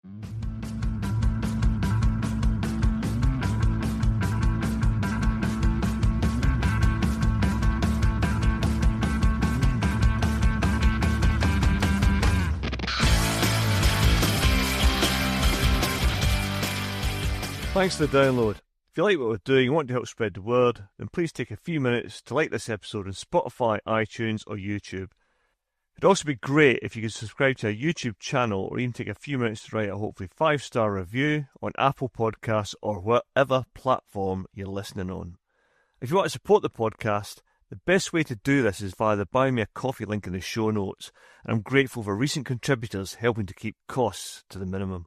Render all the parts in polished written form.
Thanks for the download. If you like what we're doing and want to help spread the word, then please take a few minutes to like this episode on Spotify, iTunes or YouTube. It'd also be great if you could subscribe to our YouTube channel or even take a few minutes to write a hopefully 5-star review on Apple Podcasts or whatever platform you're listening on. If you want to support the podcast, the best way to do this is via the Buy Me a Coffee link in the show notes, and I'm grateful for recent contributors helping to keep costs to the minimum.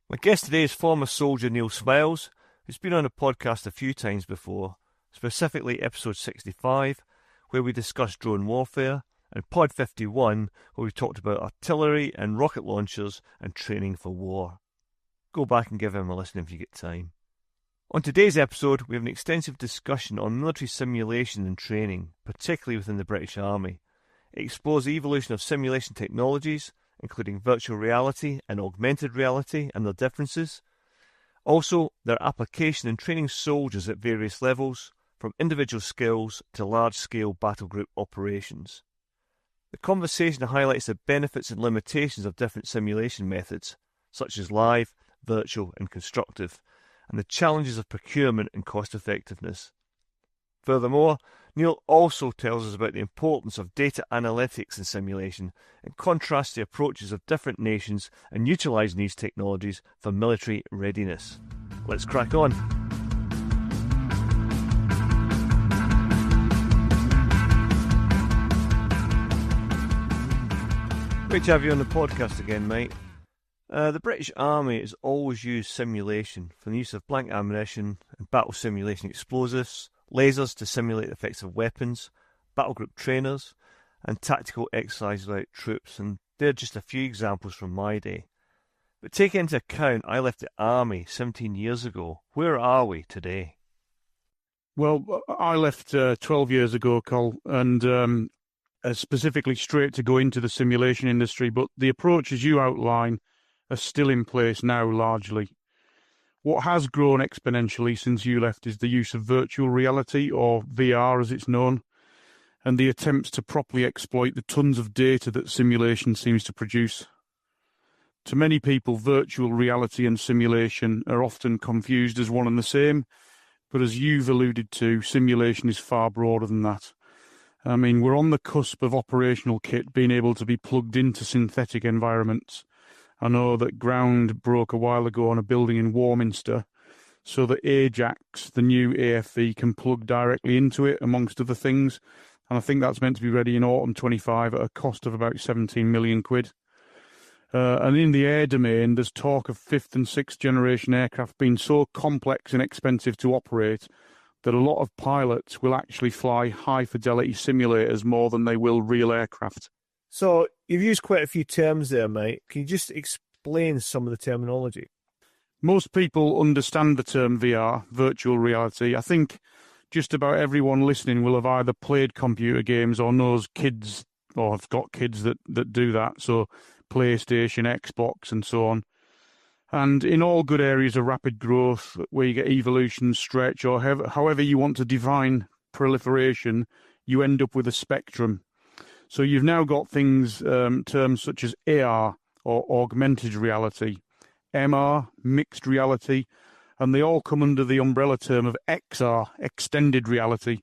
My guest today is former soldier Neale Smiles, who's been on the podcast a few times before, specifically episode 65, where we discussed drone warfare, and pod 51, where we talked about artillery and rocket launchers and training for war. Go back and give him a listen if you get time. On today's episode, we have an extensive discussion on military simulation and training, particularly within the British Army. It explores the evolution of simulation technologies, including virtual reality and augmented reality and their differences. Also, their application in training soldiers at various levels, from individual skills to large-scale battle group operations. The conversation highlights the benefits and limitations of different simulation methods, such as live, virtual and constructive, and the challenges of procurement and cost-effectiveness. Furthermore, Neale also tells us about the importance of data analytics in simulation and contrasts the approaches of different nations and utilising these technologies for military readiness. Let's crack on. Great to have you on the podcast again, mate. The British Army has always used simulation for the use of blank ammunition and battle simulation explosives, lasers to simulate the effects of weapons, battlegroup trainers, and tactical exercises without troops, and they're just a few examples from my day. But take into account I left the Army 17 years ago. Where are we today? Well, I left 12 years ago, Col, and specifically straight to go into the simulation industry, but the approaches you outline are still in place now largely. What has grown exponentially since you left is the use of virtual reality, or VR as it's known, and the attempts to properly exploit the tons of data that simulation seems to produce. To many people, virtual reality and simulation are often confused as one and the same, but as you've alluded to, simulation is far broader than that. I mean, we're on the cusp of operational kit being able to be plugged into synthetic environments. I know that ground broke a while ago on a building in Warminster, so that Ajax, the new AFV, can plug directly into it, amongst other things. And I think that's meant to be ready in autumn 25 at a cost of about 17 million quid. And in the air domain, there's talk of 5th and 6th generation aircraft being so complex and expensive to operate that a lot of pilots will actually fly high-fidelity simulators more than they will real aircraft. So, you've used quite a few terms there, mate. Can you just explain some of the terminology? Most people understand the term VR, virtual reality. I think just about everyone listening will have either played computer games or knows kids, or have got kids that do that, so PlayStation, Xbox and so on. And in all good areas of rapid growth, where you get evolution, stretch, or however you want to define proliferation, you end up with a spectrum. So you've now got things, terms such as AR, or augmented reality, MR, mixed reality, and they all come under the umbrella term of XR, extended reality.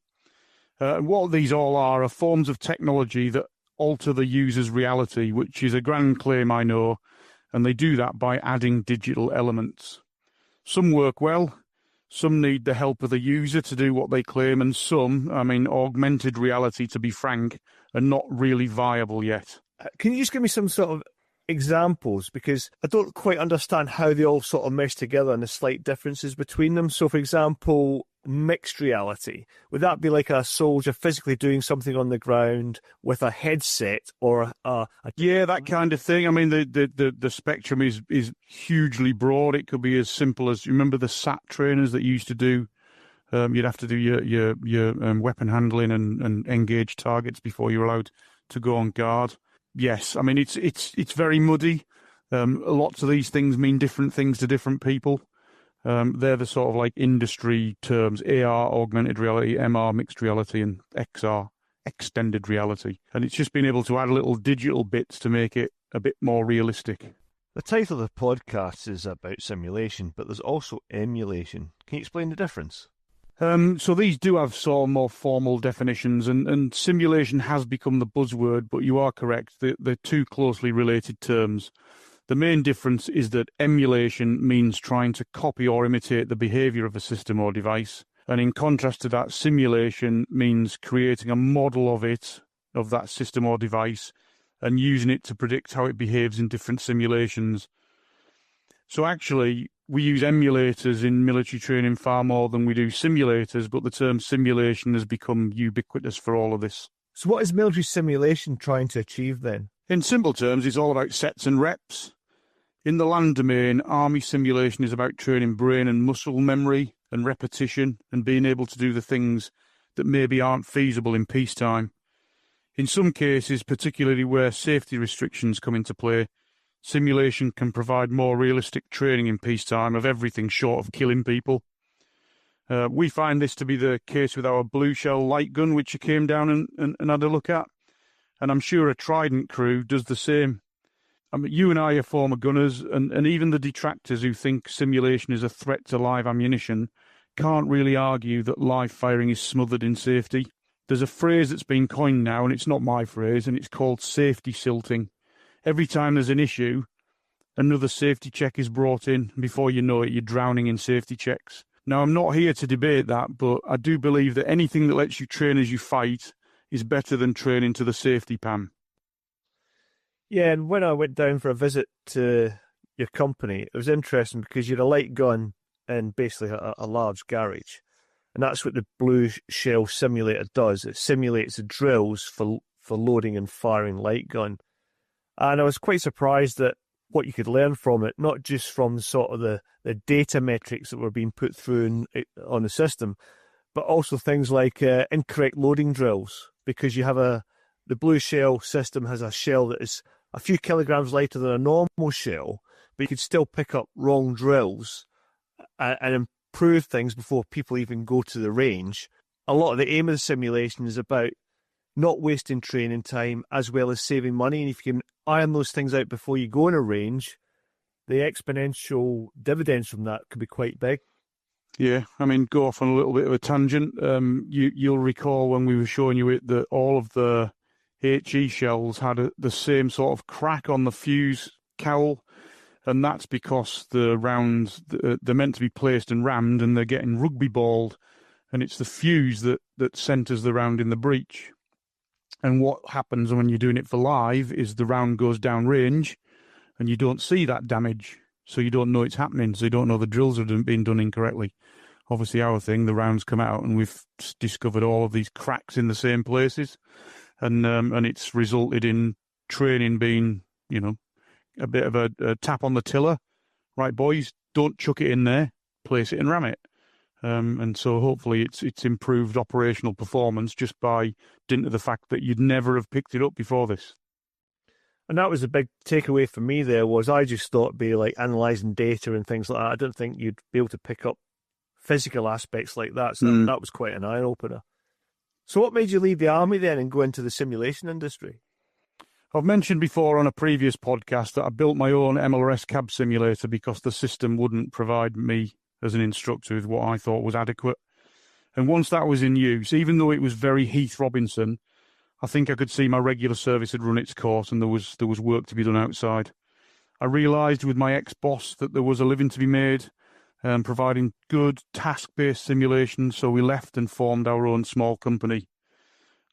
What these all are forms of technology that alter the user's reality, which is a grand claim, I know, and they do that by adding digital elements. Some work well, some need the help of the user to do what they claim, and some, augmented reality, to be frank, are not really viable yet. Can you just give me some sort of examples? Because I don't quite understand how they all sort of mesh together and the slight differences between them. So, for example, mixed reality, would that be like a soldier physically doing something on the ground with a headset or yeah, that kind of thing? I mean, the spectrum is hugely broad. It could be as simple as, you remember the SAT trainers that used to do, you'd have to do your weapon handling and engage targets before you're allowed to go on guard. Yes, I mean, it's very muddy. Lots of these things mean different things to different people. They're the sort of like industry terms: AR, augmented reality; MR, mixed reality; and XR, extended reality. And it's just been able to add little digital bits to make it a bit more realistic. The title of the podcast is about simulation, but there's also emulation. Can you explain the difference? So these do have sort of more formal definitions, and simulation has become the buzzword, but you are correct. They're two closely related terms. The main difference is that emulation means trying to copy or imitate the behavior of a system or device. And in contrast to that, simulation means creating a model of it, of that system or device, and using it to predict how it behaves in different simulations. So actually, we use emulators in military training far more than we do simulators, but the term simulation has become ubiquitous for all of this. So what is military simulation trying to achieve then? In simple terms, it's all about sets and reps. In the land domain, army simulation is about training brain and muscle memory and repetition and being able to do the things that maybe aren't feasible in peacetime. In some cases, particularly where safety restrictions come into play, simulation can provide more realistic training in peacetime of everything short of killing people. We find this to be the case with our blue shell light gun, which you came down and had a look at. And I'm sure a Trident crew does the same. I mean, you and I are former gunners, and even the detractors who think simulation is a threat to live ammunition can't really argue that live firing is smothered in safety. There's a phrase that's been coined now, and it's not my phrase, and it's called safety silting. Every time there's an issue, another safety check is brought in. Before you know it, you're drowning in safety checks. Now, I'm not here to debate that, but I do believe that anything that lets you train as you fight is better than training to the safety pan. Yeah, and when I went down for a visit to your company, it was interesting because you had a light gun in basically a large garage. And that's what the blue shell simulator does. It simulates the drills for loading and firing light gun. And I was quite surprised at what you could learn from it, not just from sort of the data metrics that were being put through on the system, but also things like incorrect loading drills, because you have the blue shell system has a shell that is a few kilograms lighter than a normal shell, but you could still pick up wrong drills and improve things before people even go to the range. A lot of the aim of the simulation is about not wasting training time as well as saving money. And if you can iron those things out before you go in a range, the exponential dividends from that could be quite big. Yeah, I mean, go off on a little bit of a tangent. You'll recall when we were showing you it that all of the HE shells had the same sort of crack on the fuse cowl, and that's because the rounds, they're meant to be placed and rammed, and they're getting rugby balled, and it's the fuse that centres the round in the breech. And what happens when you're doing it for live is the round goes down range, and you don't see that damage, so you don't know it's happening, so you don't know the drills have been done incorrectly. Obviously, our thing, the rounds come out, and we've discovered all of these cracks in the same places. And it's resulted in training being, a bit of a tap on the tiller. Right, boys, don't chuck it in there, place it and ram it. And so hopefully it's improved operational performance just by dint of the fact that you'd never have picked it up before this. And that was a big takeaway for me there, was I just thought it'd be like analysing data and things like that. I didn't think you'd be able to pick up physical aspects like that. So that was quite an eye-opener. So what made you leave the army then and go into the simulation industry? I've mentioned before on a previous podcast that I built my own MLRS cab simulator because the system wouldn't provide me as an instructor with what I thought was adequate. And once that was in use, even though it was very Heath Robinson, I think I could see my regular service had run its course and there was work to be done outside. I realised with my ex-boss that there was a living to be made, providing good task-based simulations, so we left and formed our own small company.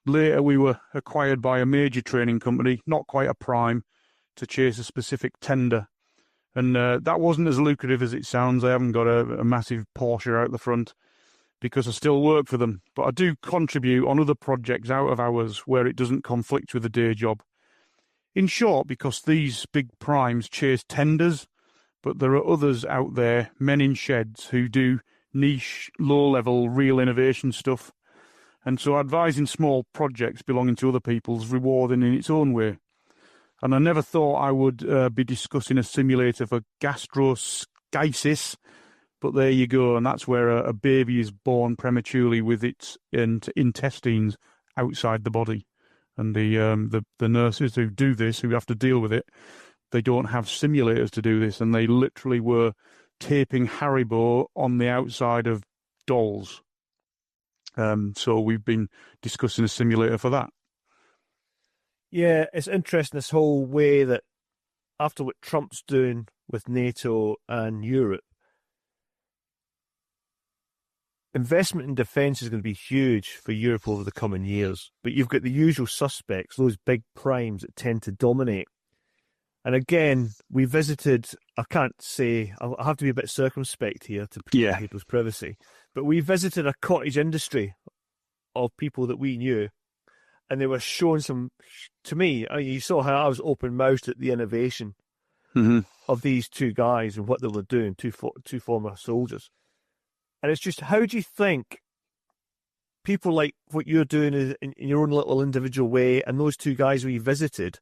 Later, we were acquired by a major training company, not quite a prime, to chase a specific tender. And that wasn't as lucrative as it sounds. I haven't got a massive Porsche out the front because I still work for them. But I do contribute on other projects out of hours where it doesn't conflict with a day job. In short, because these big primes chase tenders, but there are others out there, men in sheds, who do niche, low-level, real innovation stuff. And so advising small projects belonging to other people's rewarding in its own way. And I never thought I would be discussing a simulator for gastroschisis, but there you go. And that's where a baby is born prematurely with its intestines outside the body. And the nurses who do this, who have to deal with it, they don't have simulators to do this. And they literally were taping Haribo on the outside of dolls. So we've been discussing a simulator for that. Yeah, it's interesting, this whole way that after what Trump's doing with NATO and Europe, investment in defence is going to be huge for Europe over the coming years. But you've got the usual suspects, those big primes that tend to dominate. And again, we visited, I can't say, I'll have to be a bit circumspect here to protect people's privacy, but we visited a cottage industry of people that we knew. And they were showing some, to me, you saw how I was open-mouthed at the innovation of these two guys and what they were doing, two former soldiers. And it's just, how do you think people like what you're doing in your own little individual way, and those two guys we visited,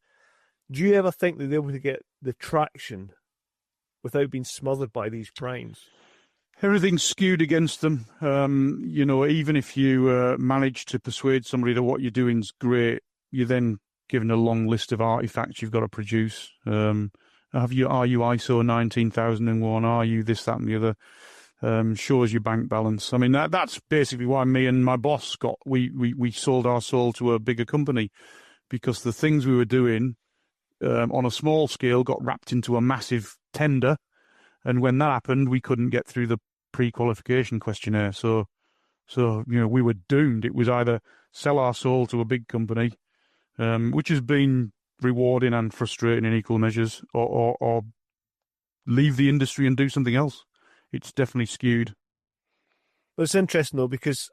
do you ever think that they're able to get the traction without being smothered by these primes? Everything's skewed against them. Even if you manage to persuade somebody that what you're doing is great, you're then given a long list of artifacts you've got to produce. Are you ISO 19001? Are you this, that, and the other? Shows your bank balance. I mean, that's basically why me and my boss we sold our soul to a bigger company, because the things we were doing on a small scale got wrapped into a massive tender. And when that happened, we couldn't get through the pre-qualification questionnaire. So we were doomed. It was either sell our soul to a big company, which has been rewarding and frustrating in equal measures, or leave the industry and do something else. It's definitely skewed. Well, it's interesting, though, because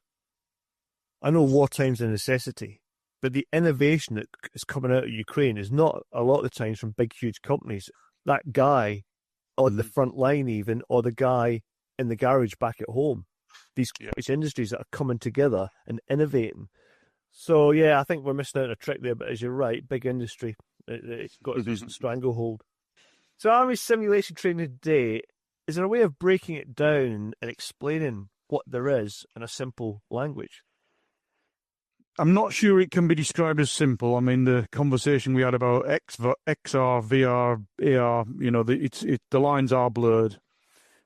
I know wartime's a necessity, but the innovation that is coming out of Ukraine is not a lot of the times from big, huge companies. That guy on the front line even, or the guy in the garage back at home. These industries that are coming together and innovating. So, yeah, I think we're missing out on a trick there, but as you're right, big industry, it's got a decent stranglehold. So Army simulation training today, is there a way of breaking it down and explaining what there is in a simple language? I'm not sure it can be described as simple. I mean, the conversation we had about XR, VR, AR, the lines are blurred.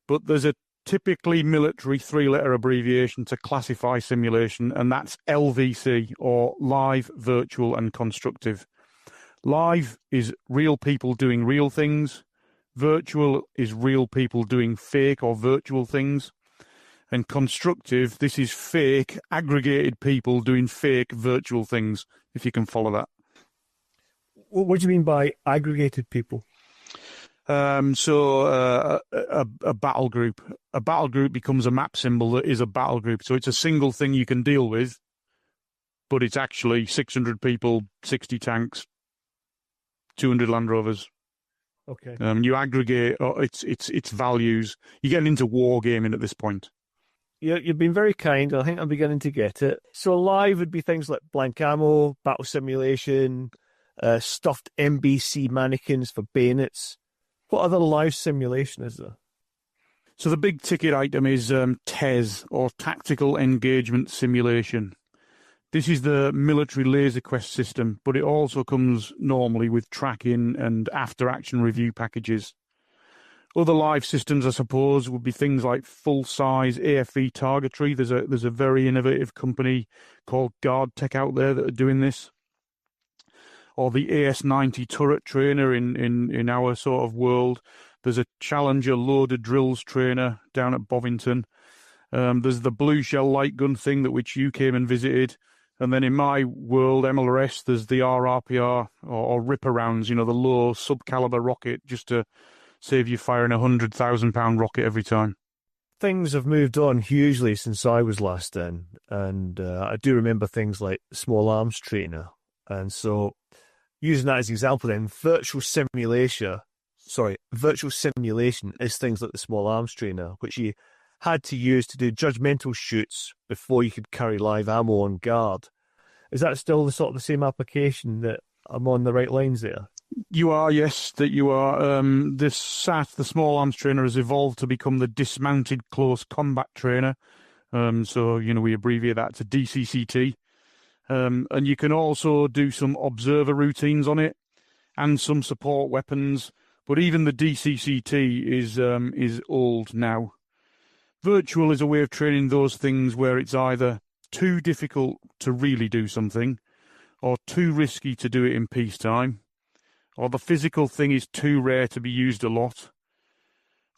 But there's a typically military 3-letter abbreviation to classify simulation, and that's LVC, or live, virtual, and constructive. Live is real people doing real things. Virtual is real people doing fake or virtual things. And constructive, this is fake, aggregated people doing fake virtual things, if you can follow that. What do you mean by aggregated people? A battle group. A battle group becomes a map symbol that is a battle group. So it's a single thing you can deal with, but it's actually 600 people, 60 tanks, 200 Land Rovers. Okay. You aggregate its values. You're getting into wargaming at this point. You've been very kind. I think I'm beginning to get it. So live would be things like blank ammo, battle simulation, stuffed MBC mannequins for bayonets. What other live simulation is there? So the big ticket item is TES, or Tactical Engagement Simulation. This is the military laser quest system, but it also comes normally with tracking and after-action review packages. Other live systems, I suppose, would be things like full-size AFV targetry. There's a very innovative company called Guard Tech out there that are doing this. Or the AS-90 turret trainer in our sort of world. There's a Challenger loaded drills trainer down at Bovington. There's the blue shell light gun thing which you came and visited. And then in my world, MLRS, there's the RRPR or Ripper rounds, the low sub-caliber rocket, just to save you firing a £100,000 rocket every time. Things have moved on hugely since I was last in, and I do remember things like small arms trainer. And so, using that as an example then, virtual simulation is things like the small arms trainer, which you had to use to do judgmental shoots before you could carry live ammo on guard. Is that still the same application that I'm on the right lines there? You are, yes, that you are. This SAT, the small arms trainer, has evolved to become the dismounted close combat trainer. So, we abbreviate that to DCCT. And you can also do some observer routines on it and some support weapons. But even the DCCT is old now. Virtual is a way of training those things where it's either too difficult to really do something, or too risky to do it in peacetime, or the physical thing is too rare to be used a lot,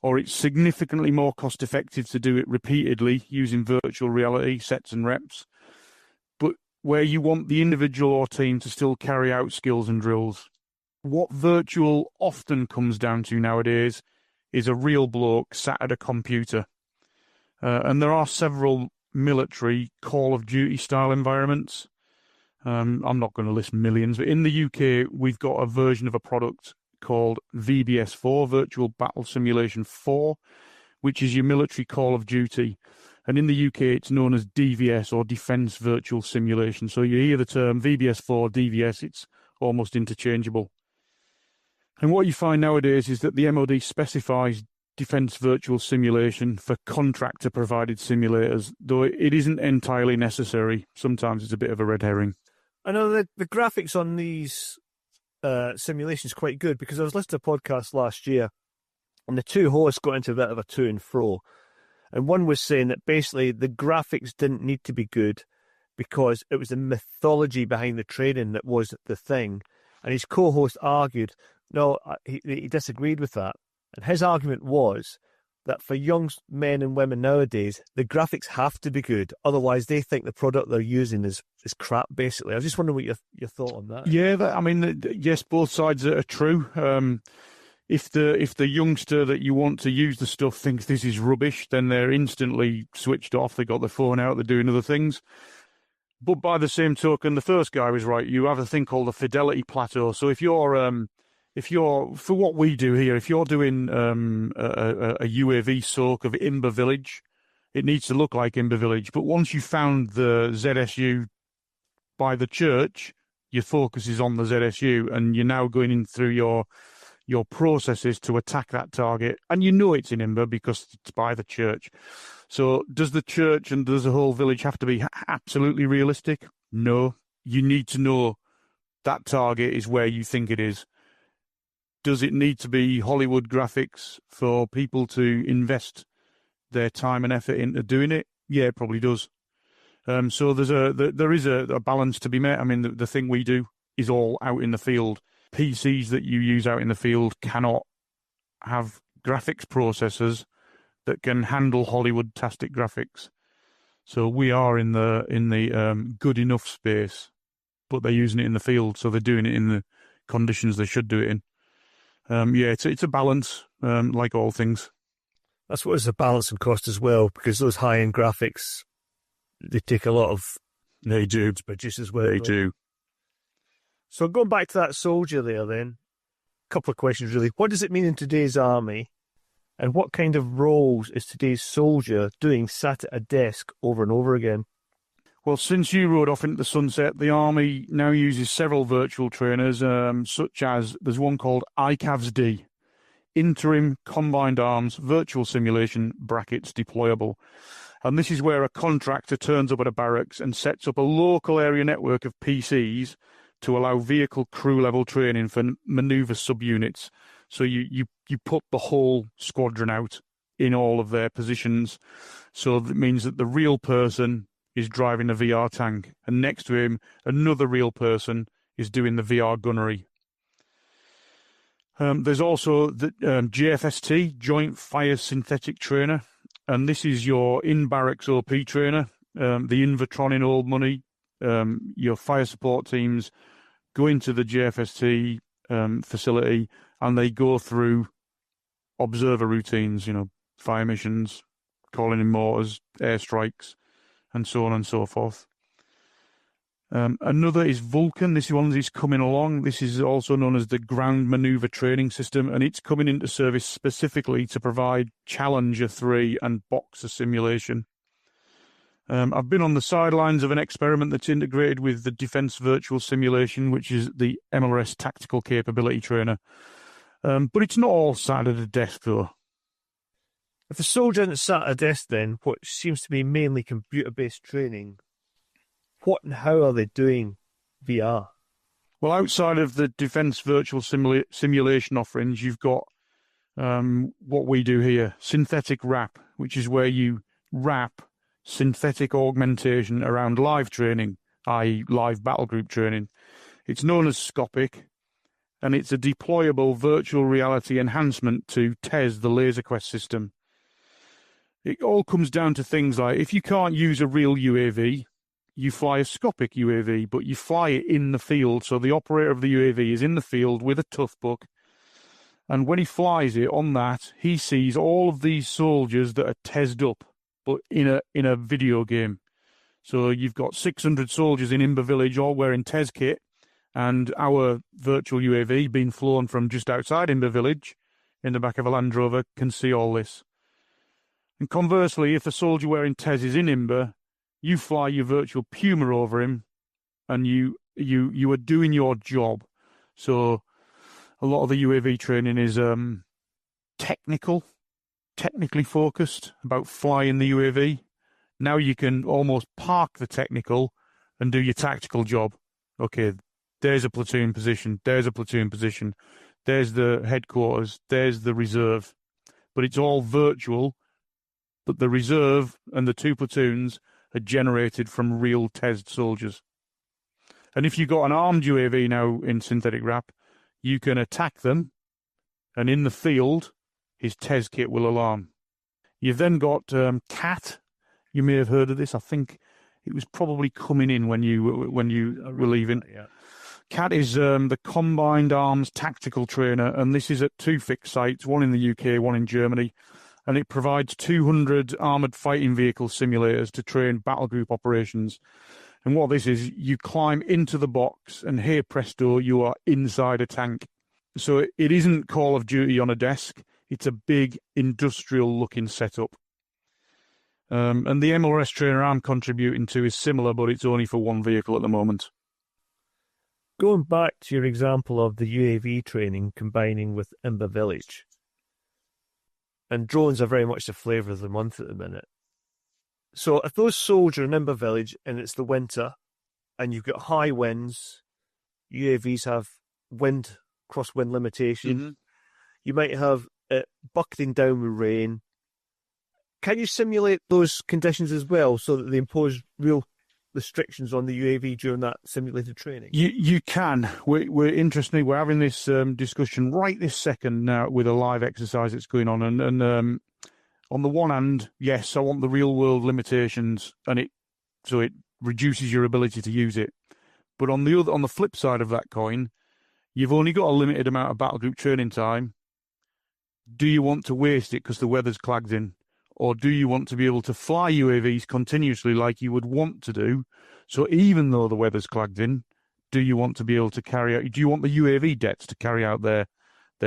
or it's significantly more cost effective to do it repeatedly using virtual reality sets and reps, but where you want the individual or team to still carry out skills and drills. What virtual often comes down to nowadays is a real bloke sat at a computer. And there are several military Call of Duty style environments. I'm not going to list millions, but in the UK, we've got a version of a product called VBS4, Virtual Battle Simulation 4, which is your military Call of Duty. And in the UK, it's known as DVS, or Defence Virtual Simulation. So you hear the term VBS4, DVS, it's almost interchangeable. And what you find nowadays is that the MOD specifies Defence Virtual Simulation for contractor-provided simulators, though it isn't entirely necessary. Sometimes it's a bit of a red herring. I know the graphics on these simulations quite good, because I was listening to a podcast last year, and the two hosts got into a bit of a to and fro. And one was saying that basically the graphics didn't need to be good because it was the mythology behind the training that was the thing. And his co-host argued, no, he disagreed with that. And his argument was that for young men and women nowadays, the graphics have to be good. Otherwise, they think the product they're using is crap, basically. I was just wondering what your thought on that. Yeah, yes, both sides are true. If the youngster that you want to use the stuff thinks this is rubbish, then they're instantly switched off. They got their phone out, they're doing other things. But by the same token, the first guy was right. You have a thing called the fidelity plateau. So if you're for what we do here, if you're doing a UAV soak of Imber Village, it needs to look like Imber Village. But once you found the ZSU by the church, your focus is on the ZSU, and you're now going in through your processes to attack that target. And you know it's in Imber because it's by the church. So does the church and does the whole village have to be absolutely realistic? No. You need to know that target is where you think it is. Does it need to be Hollywood graphics for people to invest their time and effort into doing it? Yeah, it probably does. So there is a balance to be met. I mean, the thing we do is all out in the field. PCs that you use out in the field cannot have graphics processors that can handle Hollywood-tastic graphics. So we are in the good enough space, but they're using it in the field, so they're doing it in the conditions they should do it in. It's a balance, like all things. That's what is a balance and cost as well, because those high-end graphics, they take a lot of to produce as well. They do. So going back to that soldier there then, a couple of questions really. What does it mean in today's army? And what kind of roles is today's soldier doing sat at a desk over and over again? Well, since you rode off into the sunset, the Army now uses several virtual trainers, such as there's one called ICAVS-D, Interim Combined Arms Virtual Simulation (brackets deployable). And this is where a contractor turns up at a barracks and sets up a local area network of PCs to allow vehicle crew level training for manoeuvre subunits. So you put the whole squadron out in all of their positions. So that means that the real person is driving a VR tank, and next to him, another real person is doing the VR gunnery. There's also the JFST, Joint Fire Synthetic Trainer, and this is your in-barracks OP trainer, the Invatron in old money. Your fire support teams go into the JFST facility, and they go through observer routines, fire missions, calling in mortars, airstrikes, and so on and so forth. Another is Vulcan. This one is coming along. This is also known as the Ground Maneuver Training System, and it's coming into service specifically to provide Challenger 3 and Boxer simulation. I've been on the sidelines of an experiment that's integrated with the Defence Virtual Simulation, which is the MLRS Tactical Capability Trainer. But it's not all sat at a desk, though. If the soldier isn't sat at a desk, then what seems to be mainly computer-based training, what and how are they doing VR? Well, outside of the Defence Virtual Simulation offerings, you've got what we do here, synthetic wrap, which is where you wrap synthetic augmentation around live training, i.e. live battle group training. It's known as Scopic, and it's a deployable virtual reality enhancement to TES, the Laser Quest system. It all comes down to things like, if you can't use a real UAV, you fly a Scopic UAV, but you fly it in the field, so the operator of the UAV is in the field with a tough book, and when he flies it on that, he sees all of these soldiers that are TESed up, but in a video game. So you've got 600 soldiers in Imber Village all wearing TES kit, and our virtual UAV being flown from just outside Imber Village in the back of a Land Rover can see all this. And conversely, if the soldier wearing TES is in Imber, you fly your virtual Puma over him, and you are doing your job. So a lot of the UAV training is technically focused about flying the UAV. Now you can almost park the technical and do your tactical job. Okay, there's a platoon position, there's a platoon position, there's the headquarters, there's the reserve. But it's all virtual, but the reserve and the two platoons are generated from real TESed soldiers. And if you've got an armed UAV now in synthetic wrap, you can attack them, and in the field, his TES kit will alarm. You've then got CAT. You may have heard of this. I think it was probably coming in when you were leaving. Yeah. CAT is the Combined Arms Tactical Trainer, and this is at two fixed sites, one in the UK, one in Germany, and it provides 200 armoured fighting vehicle simulators to train battle group operations. And what this is, you climb into the box, and here, presto, you are inside a tank. So it isn't Call of Duty on a desk. It's a big industrial-looking setup. And the MLRS trainer I'm contributing to is similar, but it's only for one vehicle at the moment. Going back to your example of the UAV training combining with Imber Village, and drones are very much the flavour of the month at the minute. So if those soldiers in Imber Village and it's the winter and you've got high winds, UAVs have crosswind limitations, Mm-hmm. you might have it bucketing down with rain. Can you simulate those conditions as well so that they impose real restrictions on the UAV during that simulated training? You can. We're interestingly, we're having this discussion right this second now with a live exercise that's going on. And on the one hand, yes, I want the real world limitations, and it reduces your ability to use it. But on the flip side of that coin, you've only got a limited amount of battle group training time. Do you want to waste it because the weather's clagged in? Or do you want to be able to fly UAVs continuously like you would want to do? So even though the weather's clagged in, do you want to be able to do you want the UAV debts to carry out their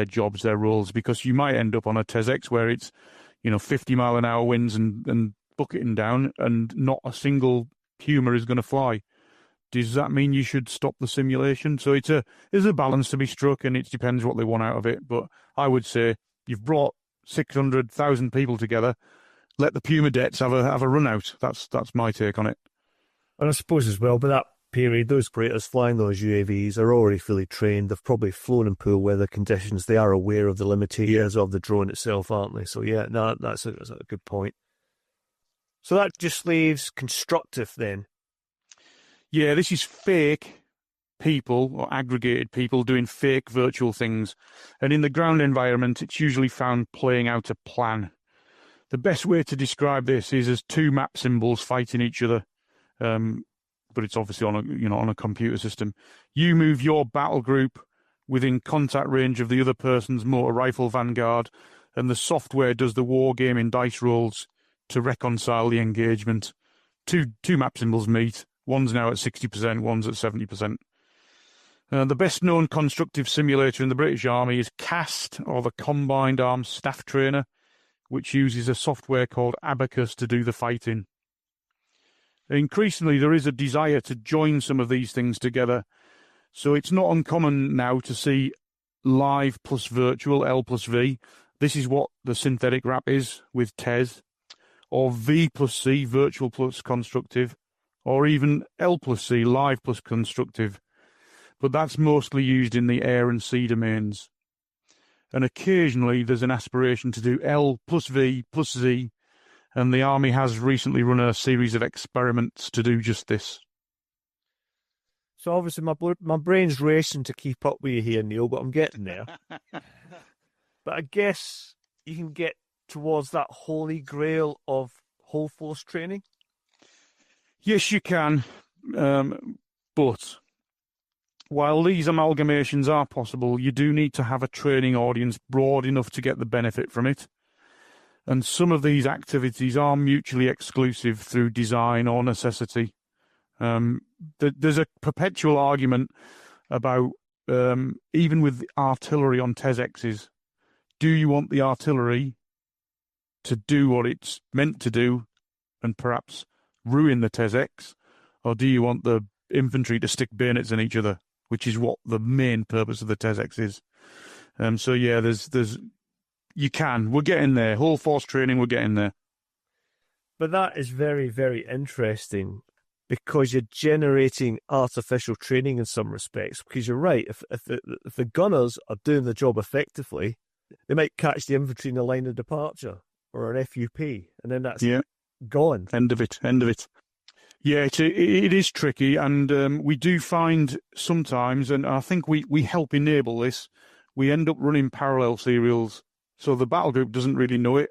jobs, their roles? Because you might end up on a TESX where it's, 50-mile-an-hour winds and bucketing down, and not a single Puma is going to fly. Does that mean you should stop the simulation? So there's a balance to be struck, and it depends what they want out of it. But I would say you've brought 600,000 people together. Let the Puma debts have a run out. That's my take on it. And I suppose as well, by that period, those operators flying those UAVs are already fully trained. They've probably flown in poor weather conditions. They are aware of the limitations of the drone itself, aren't they? So yeah, no, that's a good point. So that just leaves constructive then. Yeah, this is fake people or aggregated people doing fake virtual things. And in the ground environment, it's usually found playing out a plan. The best way to describe this is as two map symbols fighting each other. But it's obviously on a computer system. You move your battle group within contact range of the other person's motor rifle vanguard, and the software does the wargaming dice rolls to reconcile the engagement. Two map symbols meet. One's now at 60%, one's at 70%. The best-known constructive simulator in the British Army is CAST, or the Combined Arms Staff Trainer, which uses a software called Abacus to do the fighting. Increasingly, there is a desire to join some of these things together. So it's not uncommon now to see live plus virtual, L plus V. This is what the synthetic wrap is with TES, or V plus C, virtual plus constructive, or even L plus C, live plus constructive. But that's mostly used in the air and sea domains. And occasionally there's an aspiration to do L plus V plus Z, and the Army has recently run a series of experiments to do just this. So obviously my brain's racing to keep up with you here, Neil, but I'm getting there. But I guess you can get towards that holy grail of whole force training? Yes, you can. But while these amalgamations are possible, you do need to have a training audience broad enough to get the benefit from it. And some of these activities are mutually exclusive through design or necessity. There's a perpetual argument about, even with artillery on TESXs, do you want the artillery to do what it's meant to do and perhaps ruin the TESX, or do you want the infantry to stick bayonets in each other, which is what the main purpose of the TESX is? So yeah, we're getting there. Whole force training, we're getting there. But that is very, very interesting, because you're generating artificial training in some respects. Because you're right, if the gunners are doing the job effectively, they might catch the infantry in the line of departure or an FUP, and then that's gone. End of it. Yeah, it is tricky, and we do find sometimes, and I think we help enable this, we end up running parallel serials. So the battle group doesn't really know it,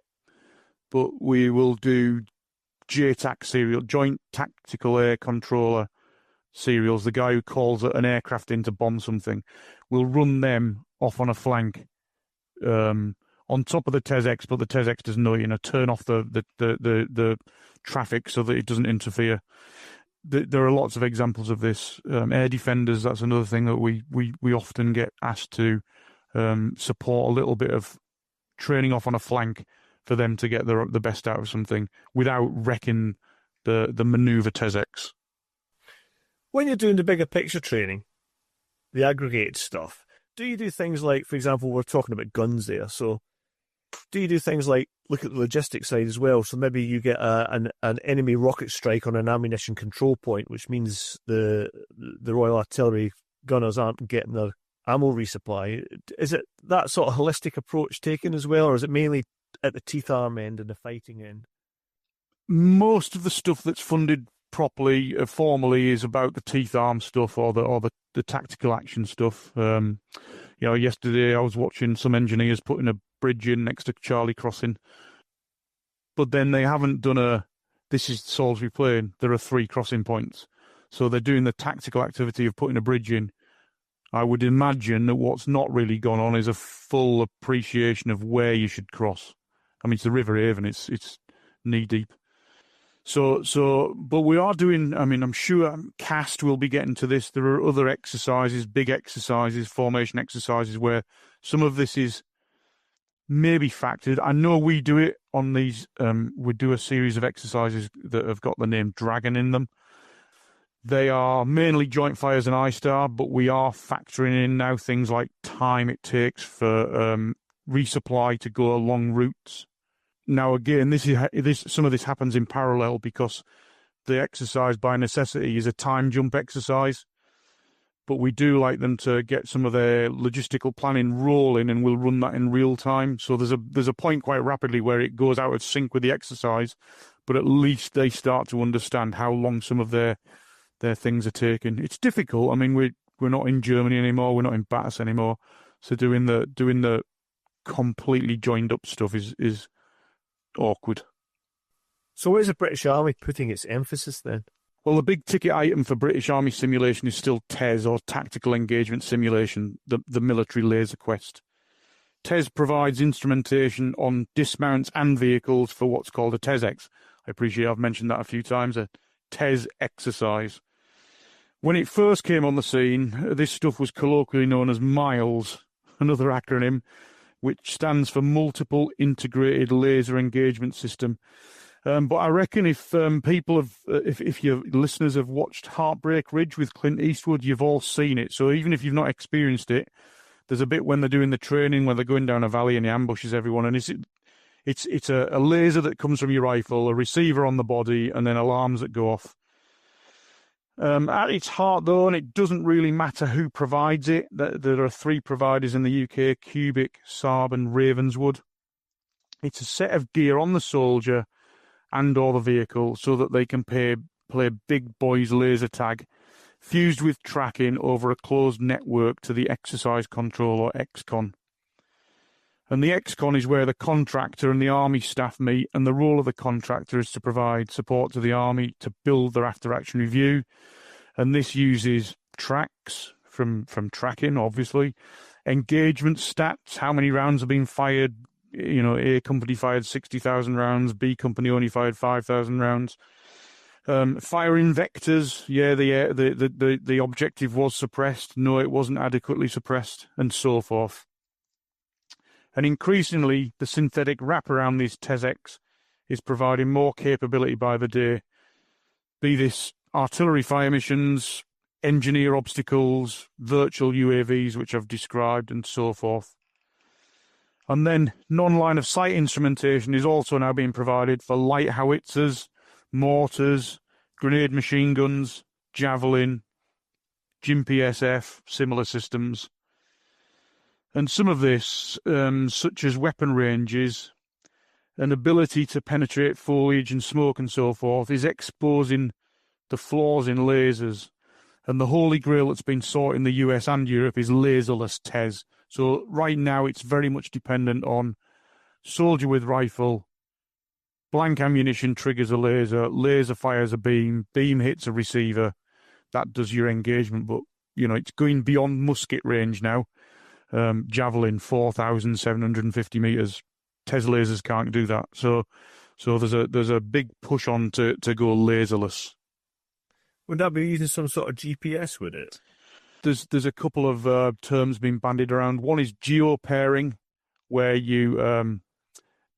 but we will do JTAC serial, Joint Tactical Air Controller serials. The guy who calls an aircraft in to bomb something, we'll run them off on a flank on top of the TESX, but the TESX doesn't know, turn off the traffic so that it doesn't interfere. There are lots of examples of this. Air defenders, that's another thing that we often get asked to support a little bit of training off on a flank for them to get the best out of something without wrecking the manoeuvre TESX. When you're doing the bigger picture training, the aggregated stuff, do you do things like, for example, we're talking about guns there, so do you do things like look at the logistics side as well? So maybe you get an enemy rocket strike on an ammunition control point, which means the Royal Artillery gunners aren't getting their ammo resupply. Is it that sort of holistic approach taken as well, or is it mainly at the teeth arm end and the fighting end? Most of the stuff that's funded properly, formally, is about the teeth arm stuff or the tactical action stuff. Yesterday I was watching some engineers putting a bridge in next to Charlie Crossing, but then they haven't done this is Salisbury Plain, there are 3 crossing points, so they're doing the tactical activity of putting a bridge in. I would imagine that what's not really gone on is a full appreciation of where you should cross. I mean, it's the River Avon, it's knee deep. But we are doing, I'm sure CAST will be getting to this. There are other exercises, big exercises, formation exercises, where some of this is maybe factored. I know we do it on these, we do a series of exercises that have got the name Dragon in them. They are mainly joint fires and ISTAR, but we are factoring in now things like time it takes for resupply to go along routes. Now, again, some of this happens in parallel because the exercise by necessity is a time jump exercise, but we do like them to get some of their logistical planning rolling, and we'll run that in real time. So there's a point quite rapidly where it goes out of sync with the exercise, but at least they start to understand how long some of their things are taking. It's difficult. I mean, we're not in Germany anymore. We're not in Battis anymore. So doing the completely joined up stuff is awkward. So where's the British Army putting its emphasis then? Well, the big ticket item for British Army simulation is still TES, or Tactical Engagement Simulation, the military laser quest. TES provides instrumentation on dismounts and vehicles for what's called a TESX. I appreciate I've mentioned that a few times, a TES exercise. When it first came on the scene, this stuff was colloquially known as MILES, another acronym, which stands for Multiple Integrated Laser Engagement System. But I reckon if if your listeners have watched Heartbreak Ridge with Clint Eastwood, you've all seen it. So even if you've not experienced it, there's a bit when they're doing the training where they're going down a valley and he ambushes everyone, and it's a laser that comes from your rifle, a receiver on the body, and then alarms that go off. At its heart, though, and it doesn't really matter who provides it. There are 3 providers in the UK: Cubic, Saab, and Ravenswood. It's a set of gear on the soldier and or the vehicle so that they can play big boys laser tag, fused with tracking over a closed network to the exercise control, or XCON. And the XCON is where the contractor and the army staff meet, and the role of the contractor is to provide support to the army to build their after-action review. And this uses tracks from tracking, obviously, engagement stats, how many rounds have been fired. You know, A company fired 60,000 rounds, B company only fired 5,000 rounds. Firing vectors, the objective was suppressed. No, it wasn't adequately suppressed, and so forth. And increasingly, the synthetic wrap around these TESX is providing more capability by the day, be this artillery fire missions, engineer obstacles, virtual UAVs, which I've described, and so forth. And then non-line of sight instrumentation is also now being provided for light howitzers, mortars, grenade machine guns, javelin, GIMP-SF, similar systems. And some of this, such as weapon ranges, an ability to penetrate foliage and smoke and so forth, is exposing the flaws in lasers. And the holy grail that's been sought in the US and Europe is laserless TES. So right now it's very much dependent on soldier with rifle, blank ammunition triggers a laser fires a beam hits a receiver. That does your engagement, but you know it's going beyond musket range now. Javelin 4,750 meters. TES lasers can't do that. So there's a big push on to go laserless. Would that be using some sort of GPS with it? There's a couple of terms being bandied around. One is geo-pairing, where you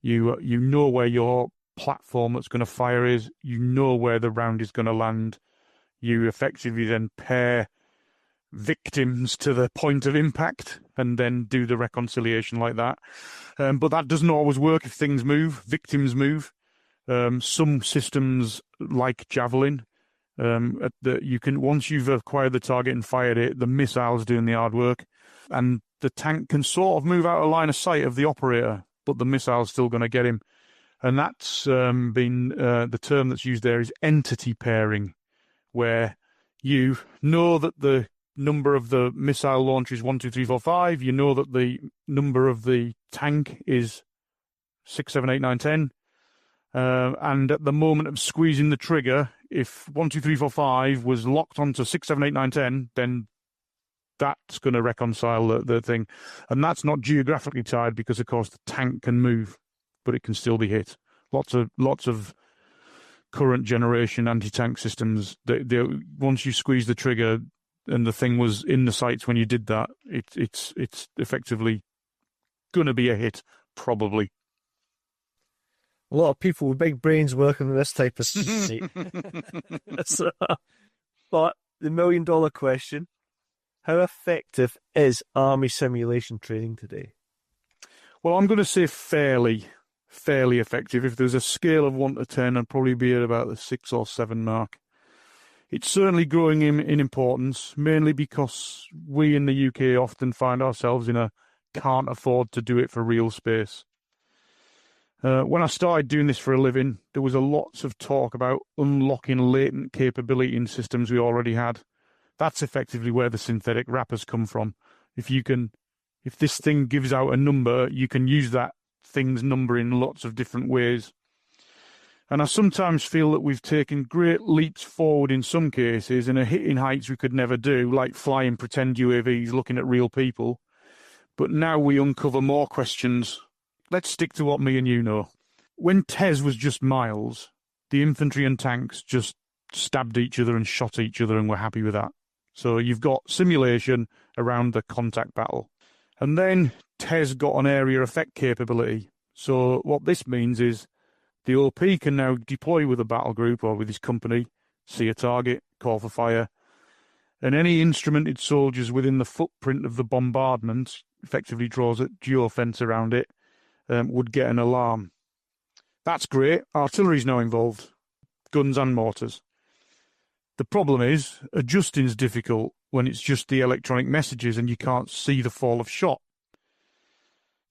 know where your platform that's going to fire is, you know where the round is going to land. You effectively then pair victims to the point of impact and then do the reconciliation like that. But that doesn't always work if things move, victims move. Some systems like Javelin, you can, once you've acquired the target and fired it, the missile's doing the hard work, and the tank can sort of move out of line of sight of the operator, but the missile's still going to get him. And that's been the term that's used there is entity pairing, where you know that the number of the missile launch is 1, 2, 3, 4, 5. You know that the number of the tank is 6, 7, 8, 9, 10. And at the moment of squeezing the trigger, if 1, 2, 3, 4, 5 was locked onto 6, 7, 8, 9, 10, then that's going to reconcile the thing. And that's not geographically tied because, of course, the tank can move, but it can still be hit. Lots of current generation anti-tank systems, they once you squeeze the trigger and the thing was in the sights when you did that, it's effectively going to be a hit, probably. A lot of people with big brains working on this type of seat. So, but the $1 million question, how effective is army simulation training today? Well, I'm going to say fairly effective. If there's a scale of 1 to 10, I'd probably be at about the 6 or 7 mark. It's certainly growing in importance, mainly because we in the UK often find ourselves in a can't afford to do it for real space. When I started doing this for a living, there was lots of talk about unlocking latent capability in systems we already had. That's effectively where the synthetic wrappers come from. If this thing gives out a number, you can use that thing's number in lots of different ways. And I sometimes feel that we've taken great leaps forward in some cases and are hitting heights we could never do, like flying pretend UAVs looking at real people. But now we uncover more questions. Let's stick to what me and you know. When TES was just miles, the infantry and tanks just stabbed each other and shot each other and were happy with that. So you've got simulation around the contact battle. And then TES got an area effect capability. So what this means is The OP can now deploy with a battle group or with his company, see a target, call for fire, and any instrumented soldiers within the footprint of the bombardment, effectively draws a geofence around it, would get an alarm. That's great. Artillery's now involved, guns and mortars. The problem is, adjusting's difficult when it's just the electronic messages and you can't see the fall of shot.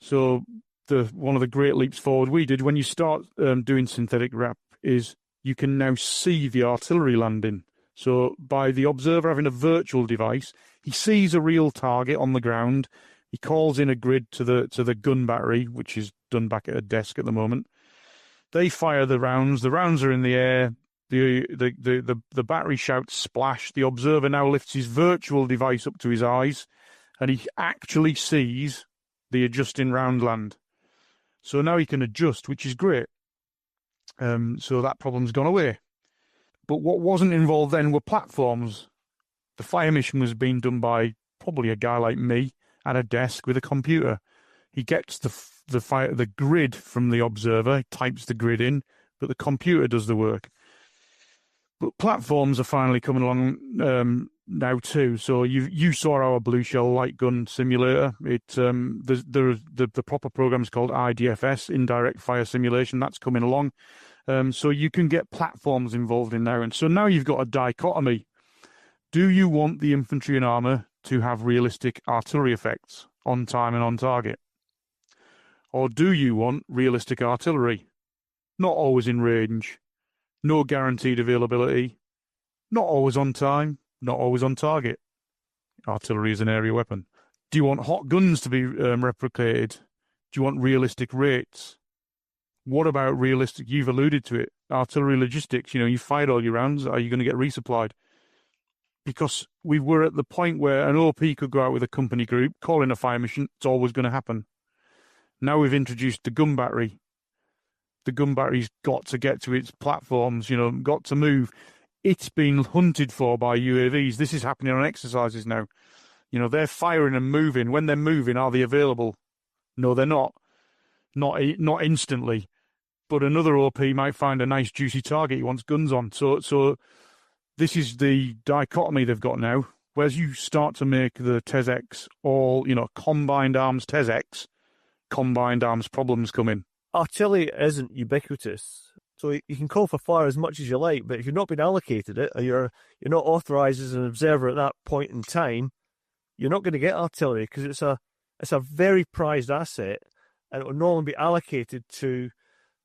So one of the great leaps forward we did when you start doing synthetic wrap is you can now see the artillery landing. So by the observer having a virtual device, he sees a real target on the ground. He calls in a grid to the gun battery, which is done back at a desk at the moment. They fire the rounds. The rounds are in the air. The battery shouts splash. The observer now lifts his virtual device up to his eyes, and he actually sees the adjusting round land. So now he can adjust, which is great. So that problem's gone away. But what wasn't involved then were platforms. The fire mission was being done by probably a guy like me at a desk with a computer. He gets the grid from the observer, he types the grid in, but the computer does the work. But platforms are finally coming along now too. So you saw our Blue Shell light gun simulator. The proper program is called IDFS, Indirect Fire Simulation. That's coming along. So you can get platforms involved in now. And so now you've got a dichotomy. Do you want the infantry and armour to have realistic artillery effects on time and on target? Or do you want realistic artillery? Not always in range, no guaranteed availability, not always on time, not always on target. Artillery is an area weapon. Do you want hot guns to be replicated? Do you want realistic rates? What about realistic, you've alluded to it, artillery logistics? You fired all your rounds, are you going to get resupplied? Because we were at the point where an OP could go out with a company group, call in a fire mission, it's always going to happen. Now we've introduced the gun battery. The gun battery's got to get to its platforms, got to move. It's been hunted for by UAVs. This is happening on exercises now. They're firing and moving. When they're moving, are they available? No, they're not. Not instantly. But another OP might find a nice juicy target he wants guns on. So this is the dichotomy they've got now. Whereas you start to make the TESX all, combined arms TESX, combined arms problems come in. Artillery isn't ubiquitous. So you can call for fire as much as you like, but if you've not been allocated it, or you're not authorised as an observer at that point in time, you're not going to get artillery because it's a very prized asset, and it will normally be allocated to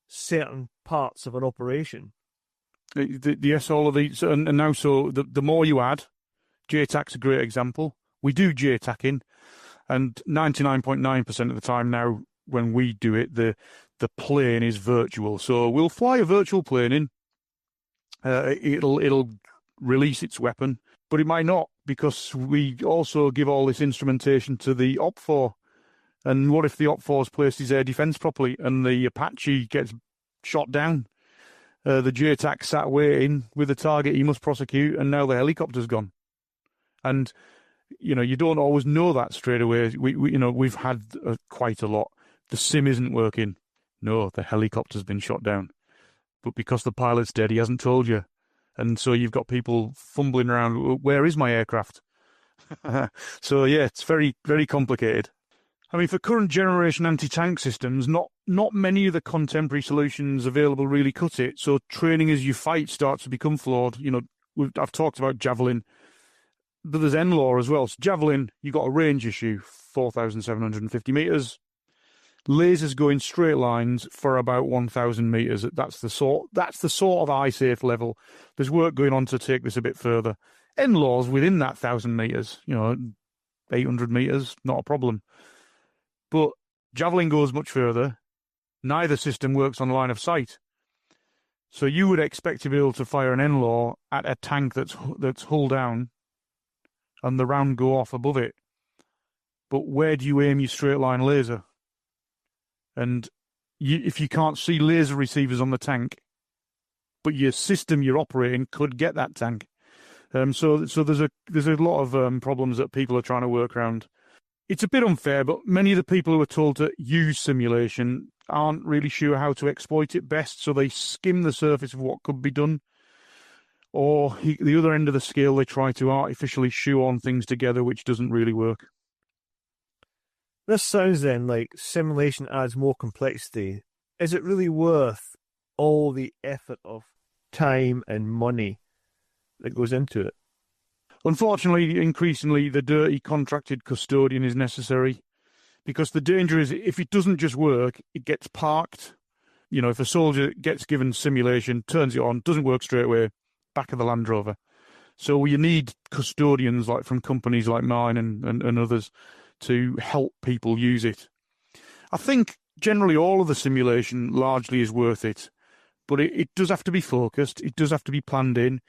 certain parts of an operation. Yes, all of these, and now so the more you add, JTAC's a great example. We do JTACing, and 99.9% of the time now when we do it, the plane is virtual. So we'll fly a virtual plane in. It'll release its weapon, but it might not, because we also give all this instrumentation to the OPFOR. And what if the OPFOR's placed his air defence properly and the Apache gets shot down? The JTAC sat waiting with a target he must prosecute, and now the helicopter's gone. And you don't always know that straight away. We've had quite a lot. The sim isn't working. No, the helicopter's been shot down. But because the pilot's dead, he hasn't told you. And so you've got people fumbling around, where is my aircraft? So yeah, it's very, very complicated. I mean, for current generation anti-tank systems, not many of the contemporary solutions available really cut it. So training as you fight starts to become flawed. I've talked about Javelin, but there's NLAW as well. So Javelin, you've got a range issue, 4,750 metres. Lasers go in straight lines for about 1,000 metres. That's the sort of eye-safe level. There's work going on to take this a bit further. NLAW's within that 1,000 metres, 800 metres, not a problem. But Javelin goes much further. Neither system works on line of sight. So you would expect to be able to fire an NLAW at a tank that's hull down and the round go off above it. But where do you aim your straight line laser? And if you can't see laser receivers on the tank, but your system you're operating could get that tank. So there's a lot of problems that people are trying to work around. It's a bit unfair, but many of the people who are told to use simulation aren't really sure how to exploit it best, so they skim the surface of what could be done. Or the other end of the scale, they try to artificially shoehorn things together, which doesn't really work. This sounds then like simulation adds more complexity. Is it really worth all the effort of time and money that goes into it? Unfortunately, increasingly, the dirty contracted custodian is necessary, because the danger is if it doesn't just work, it gets parked. You know, if a soldier gets given simulation, turns it on, doesn't work straight away, back of the Land Rover. So you need custodians like from companies like mine and others to help people use it. I think generally all of the simulation largely is worth it, but it does have to be focused, it does have to be planned in,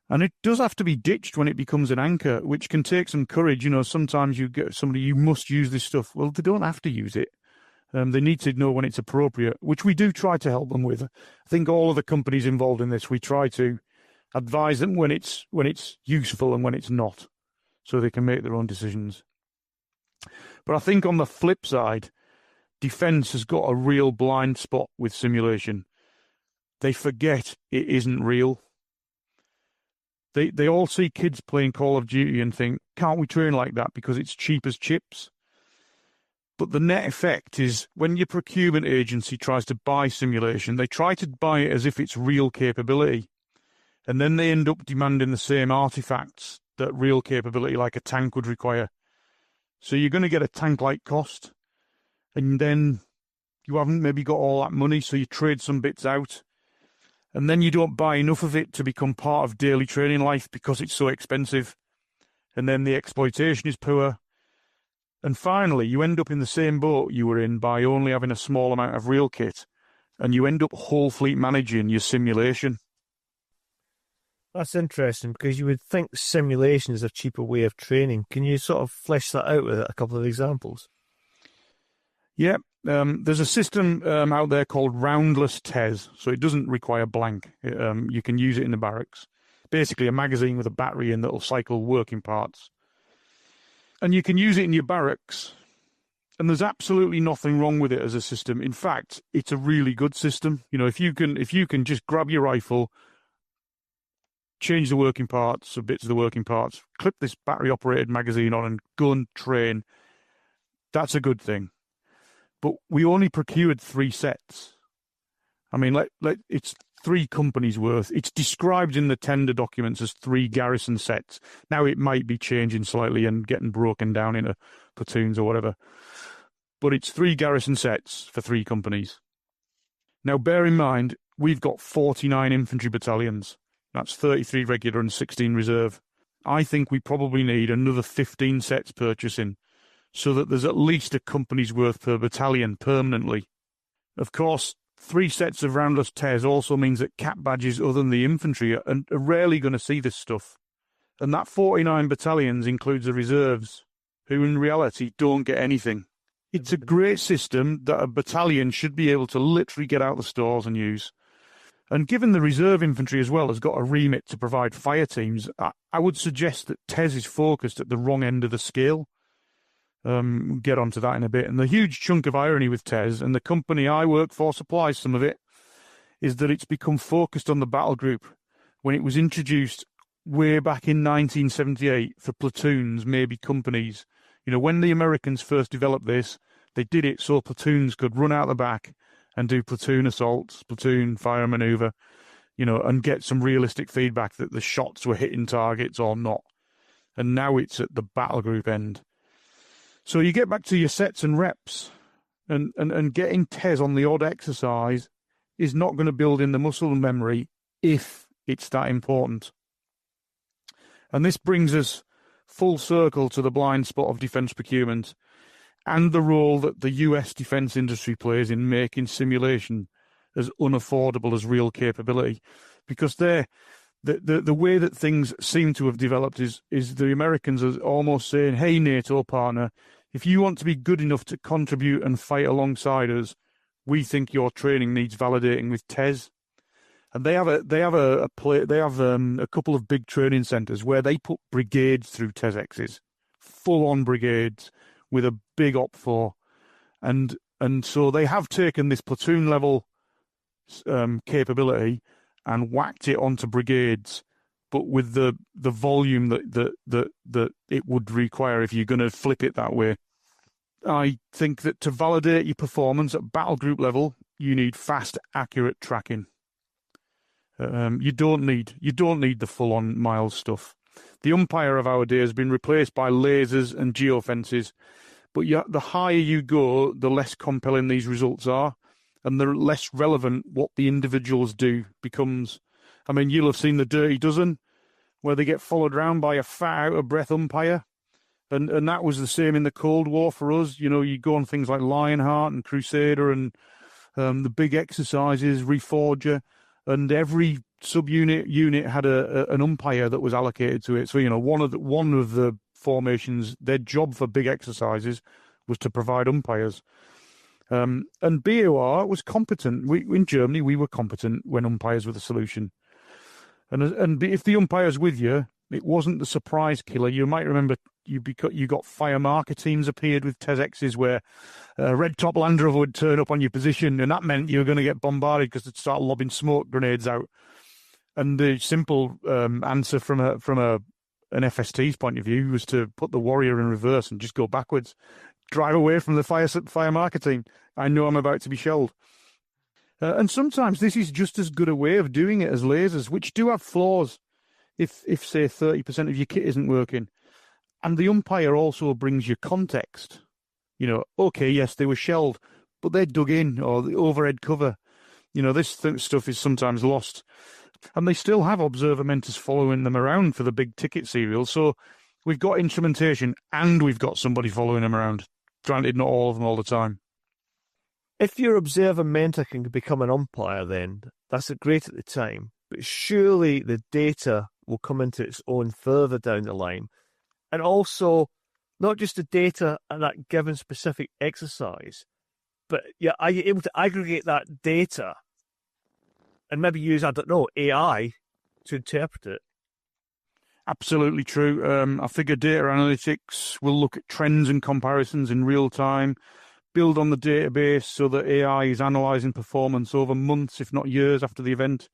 and it does have to be ditched when it becomes an anchor, which can take some courage. You know, sometimes you get somebody, you must use this stuff. Well, they don't have to use it. They need to know when it's appropriate, which we do try to help them with. I think all of the companies involved in this, we try to advise them when it's useful and when it's not, so they can make their own decisions. But I think on the flip side, defence has got a real blind spot with simulation. They forget it isn't real. They all see kids playing Call of Duty and think, can't we train like that because it's cheap as chips? But the net effect is when your procurement agency tries to buy simulation, they try to buy it as if it's real capability. And then they end up demanding the same artifacts that real capability like a tank would require. So you're going to get a tank-like cost, and then you haven't maybe got all that money, so you trade some bits out, and then you don't buy enough of it to become part of daily training life because it's so expensive, and then the exploitation is poor. And finally, you end up in the same boat you were in by only having a small amount of real kit, and you end up whole fleet managing your simulation. That's interesting, because you would think simulation is a cheaper way of training. Can you sort of flesh that out with a couple of examples? Yeah, there's a system out there called roundless TES, so it doesn't require blank. You can use it in the barracks. Basically, a magazine with a battery in that will cycle working parts. And you can use it in your barracks, and there's absolutely nothing wrong with it as a system. In fact, it's a really good system. You know, if you can just grab your rifle, change the working parts, or bits of the working parts, clip this battery-operated magazine on and go and train, that's a good thing. But we only procured 3 sets. I mean, it's 3 companies' worth. It's described in the tender documents as 3 garrison sets. Now it might be changing slightly and getting broken down into platoons or whatever. But it's 3 garrison sets for 3 companies. Now bear in mind, we've got 49 infantry battalions. That's 33 regular and 16 reserve. I think we probably need another 15 sets purchasing, so that there's at least a company's worth per battalion permanently. Of course, 3 sets of roundless TES also means that cap badges other than the infantry are rarely going to see this stuff. And that 49 battalions includes the reserves, who in reality don't get anything. It's a great system that a battalion should be able to literally get out the stores and use. And given the reserve infantry as well has got a remit to provide fire teams, I would suggest that TES is focused at the wrong end of the scale. Get onto that in a bit. And the huge chunk of irony with TES, and the company I work for supplies some of it, is that it's become focused on the battle group when it was introduced way back in 1978 for platoons, maybe companies. You know, when the Americans first developed this, they did it so platoons could run out the back and do platoon assaults, platoon fire maneuver, you know, and get some realistic feedback that the shots were hitting targets or not. And now it's at the battle group end. So you get back to your sets and reps, and getting TES on the odd exercise is not going to build in the muscle memory if it's that important. And this brings us full circle to the blind spot of defence procurement and the role that the US defence industry plays in making simulation as unaffordable as real capability. Because the way that things seem to have developed is the Americans are almost saying, hey, NATO partner, if you want to be good enough to contribute and fight alongside us, we think your training needs validating with TES. And they have a couple of big training centres where they put brigades through TESXs, full-on brigades with a big op for. And And so they have taken this platoon level capability and whacked it onto brigades, but with the volume that it would require if you're going to flip it that way. I think that to validate your performance at battle group level, you need fast, accurate tracking. You don't need the full-on Miles stuff. The umpire of our day has been replaced by lasers and geofences, but the higher you go, the less compelling these results are, and the less relevant what the individuals do becomes. I mean, you'll have seen the Dirty Dozen, where they get followed around by a fat out-of-breath umpire. And that was the same in the Cold War for us. You know, you go on things like Lionheart and Crusader and the big exercises, Reforger, and every unit had an umpire that was allocated to it. So, you know, one of the formations, their job for big exercises was to provide umpires. And BOR was competent. In Germany, we were competent when umpires were the solution. And if the umpire's with you, it wasn't the surprise killer. You might remember you got fire marker teams appeared with TESXs where a red top Land Rover would turn up on your position, and that meant you were going to get bombarded because they'd start lobbing smoke grenades out. And the simple answer from an FST's point of view was to put the Warrior in reverse and just go backwards, drive away from the fire marker team. I know I'm about to be shelled. And sometimes this is just as good a way of doing it as lasers, which do have flaws. If say 30% of your kit isn't working, and the umpire also brings you context. You know, okay, yes, they were shelled, but they're dug in, or the overhead cover. You know, this stuff is sometimes lost, and they still have observer mentors following them around for the big ticket serials. So we've got instrumentation and we've got somebody following them around. Granted, not all of them all the time. If your observer mentor can become an umpire, then that's great at the time. But surely the data will come into its own further down the line. And also, not just the data at that given specific exercise, but are you able to aggregate that data and maybe use, I don't know, AI to interpret it? Absolutely true. I figure data analytics will look at trends and comparisons in real time, build on the database so that AI is analysing performance over months, if not years, after the event.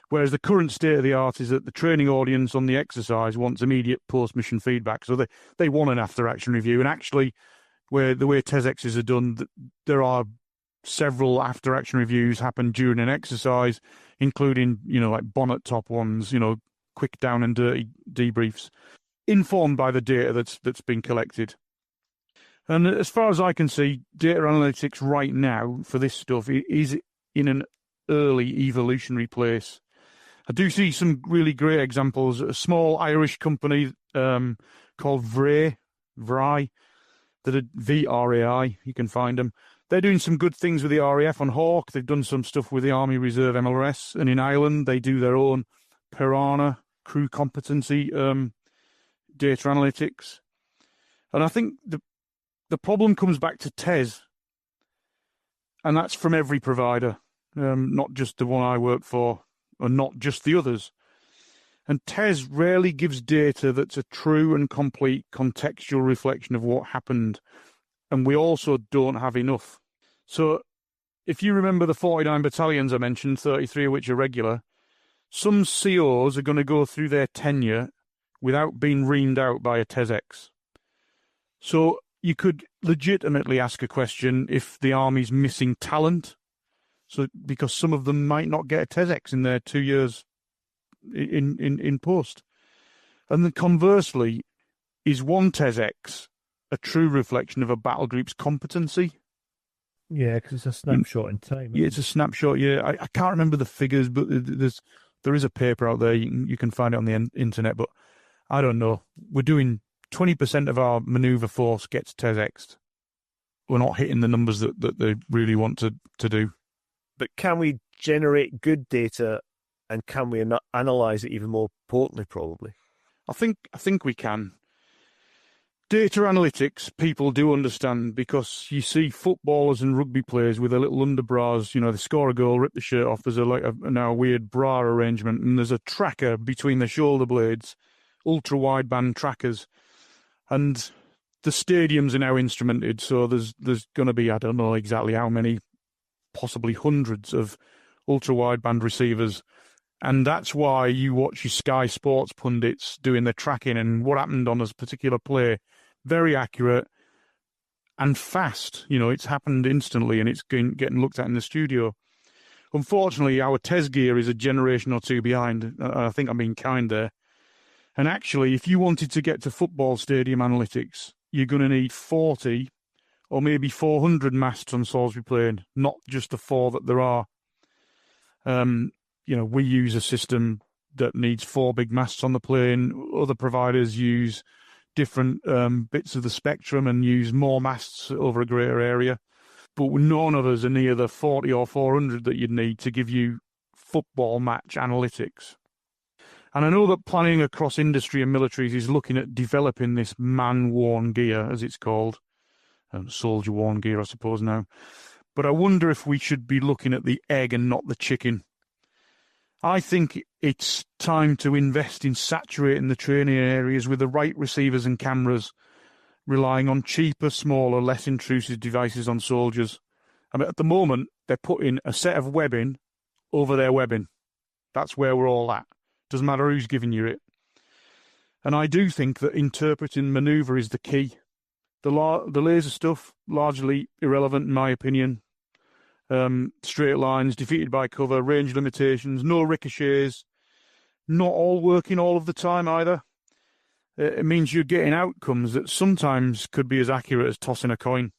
Whereas the current state of the art is that the training audience on the exercise wants immediate post-mission feedback. So they want an after-action review. And actually, the way TESXs are done, there are several after-action reviews happen during an exercise, including, you know, like bonnet top ones, you know, quick down and dirty debriefs, informed by the data that's been collected. And as far as I can see, data analytics right now for this stuff is in an early evolutionary place. I do see some really great examples. A small Irish company called VRAI, that are VRAI, you can find them. They're doing some good things with the RAF on Hawk. They've done some stuff with the Army Reserve MLRS. And in Ireland, they do their own Piranha crew competency data analytics. And I think the problem comes back to TES, and that's from every provider, not just the one I work for, or not just the others. And TES rarely gives data that's a true and complete contextual reflection of what happened. And we also don't have enough. So if you remember the 49 battalions I mentioned, 33 of which are regular, some COs are going to go through their tenure without being reamed out by a TESX. So you could legitimately ask a question if the Army's missing talent. So because some of them might not get a TESX in their 2 years in post. And then conversely, is one TESX a true reflection of a battle group's competency? Yeah, because it's a snapshot in time. Yeah, it's a snapshot. Yeah, I can't remember the figures, but there is a paper out there. You can find it on the internet. But I don't know. We're doing 20% of our manoeuvre force gets TESX'd. We're not hitting the numbers that they really want to do. But can we generate good data, and can we analyse it even more potently? Probably. I think we can. Data analytics, people do understand, because you see footballers and rugby players with their little underbras. You know, they score a goal, rip the shirt off. There's now a weird bra arrangement, and there's a tracker between the shoulder blades, ultra wideband trackers, and the stadiums are now instrumented, so there's going to be, I don't know exactly how many, possibly hundreds of ultra-wideband receivers. And that's why you watch your Sky Sports pundits doing their tracking and what happened on a particular play. Very accurate and fast. It's happened instantly and it's getting looked at in the studio. Unfortunately, our TES gear is a generation or two behind. I think I'm being kind there. And actually, if you wanted to get to football stadium analytics, you're going to need 40 or maybe 400 masts on Salisbury Plain, not just the 4 that there are. We use a system that needs 4 big masts on the plane. Other providers use different bits of the spectrum and use more masts over a greater area. But none of us are near the 40 or 400 that you'd need to give you football match analytics. And I know that planning across industry and militaries is looking at developing this man-worn gear, as it's called. Soldier-worn gear, I suppose, now. But I wonder if we should be looking at the egg and not the chicken. I think it's time to invest in saturating the training areas with the right receivers and cameras, relying on cheaper, smaller, less intrusive devices on soldiers. I mean, at the moment, they're putting a set of webbing over their webbing. That's where we're all at. Doesn't matter who's giving you it. And I do think that interpreting manoeuvre is the key. The laser stuff, largely irrelevant in my opinion. Straight lines, defeated by cover, range limitations, no ricochets, not all working all of the time either. It means you're getting outcomes that sometimes could be as accurate as tossing a coin.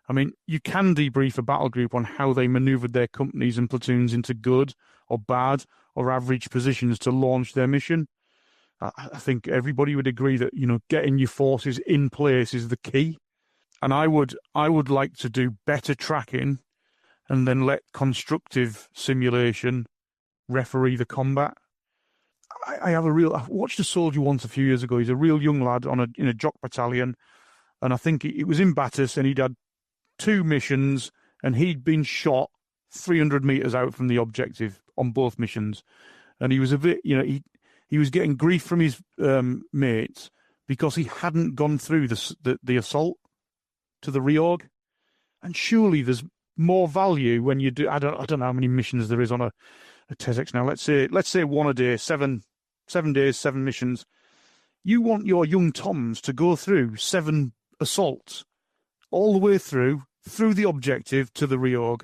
I mean, you can debrief a battle group on how they manoeuvred their companies and platoons into good or bad or average positions to launch their mission. I think everybody would agree that, getting your forces in place is the key. And I would like to do better tracking and then let constructive simulation referee the combat. I watched a soldier once a few years ago. He's a real young lad in a jock battalion. And I think it was in Battus and he'd had 2 missions and he'd been shot 300 metres out from the objective on both missions. And he was a bit, he was getting grief from his mates because he hadn't gone through the assault to the reorg. And surely there's more value when you do. I don't know how many missions there is on a TESX now. Let's say 1 a day, 7 days, 7 missions. You want your young Toms to go through 7 assaults all the way through the objective to the reorg.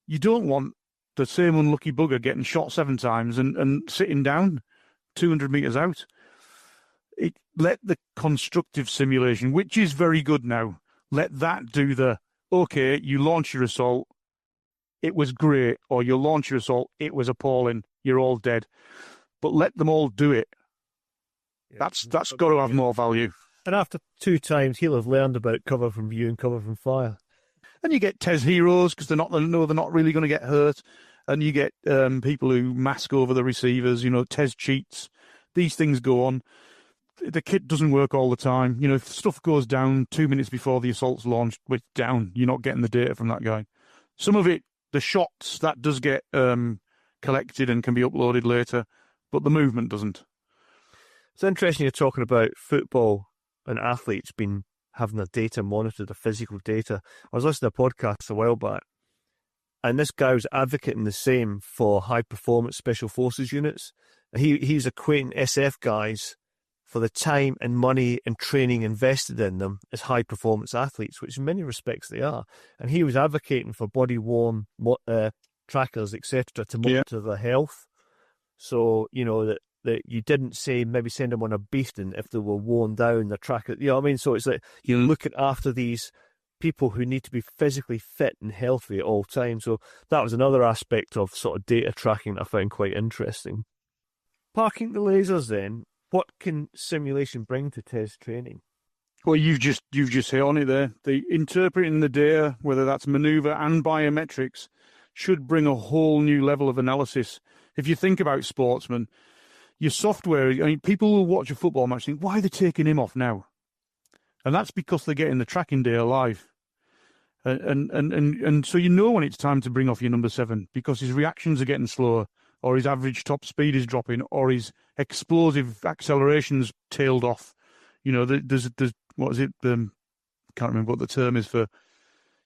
You don't want the same unlucky bugger getting shot 7 times and sitting down 200 metres out. Let the constructive simulation, which is very good now, let that do okay, you launch your assault, it was great, or you launch your assault, it was appalling, you're all dead. But let them all do it. Yeah, that's got to have more value. And after 2 times, he'll have learned about cover from view and cover from fire. And you get TES heroes because they're not really going to get hurt. And you get people who mask over the receivers, TES cheats. These things go on. The kit doesn't work all the time. If stuff goes down 2 minutes before the assault's launched, it's down. You're not getting the data from that guy. Some of it, the shots, that does get collected and can be uploaded later, but the movement doesn't. It's interesting you're talking about football and athletes having their data monitored, their physical data. I was listening to a podcast a while back, and this guy was advocating the same for high-performance special forces units. He's equating SF guys for the time and money and training invested in them as high-performance athletes, which in many respects they are. And he was advocating for body-worn trackers, etc., to monitor their health. So, that you didn't maybe send them on a beating if they were worn down, the tracker. You know what I mean? So it's like you're looking after these people who need to be physically fit and healthy at all times. So that was another aspect of sort of data tracking that I found quite interesting. Parking the lasers then, what can simulation bring to TES training? Well, you've just hit on it there. The interpreting the data, whether that's manoeuvre and biometrics, should bring a whole new level of analysis. If you think about sportsmen, your software, people will watch a football match and think, why are they taking him off now? And that's because they're getting the tracking data live. And so when it's time to bring off your number 7 because his reactions are getting slower, or his average top speed is dropping, or his explosive acceleration's tailed off. There's what is it? Can't remember what the term is for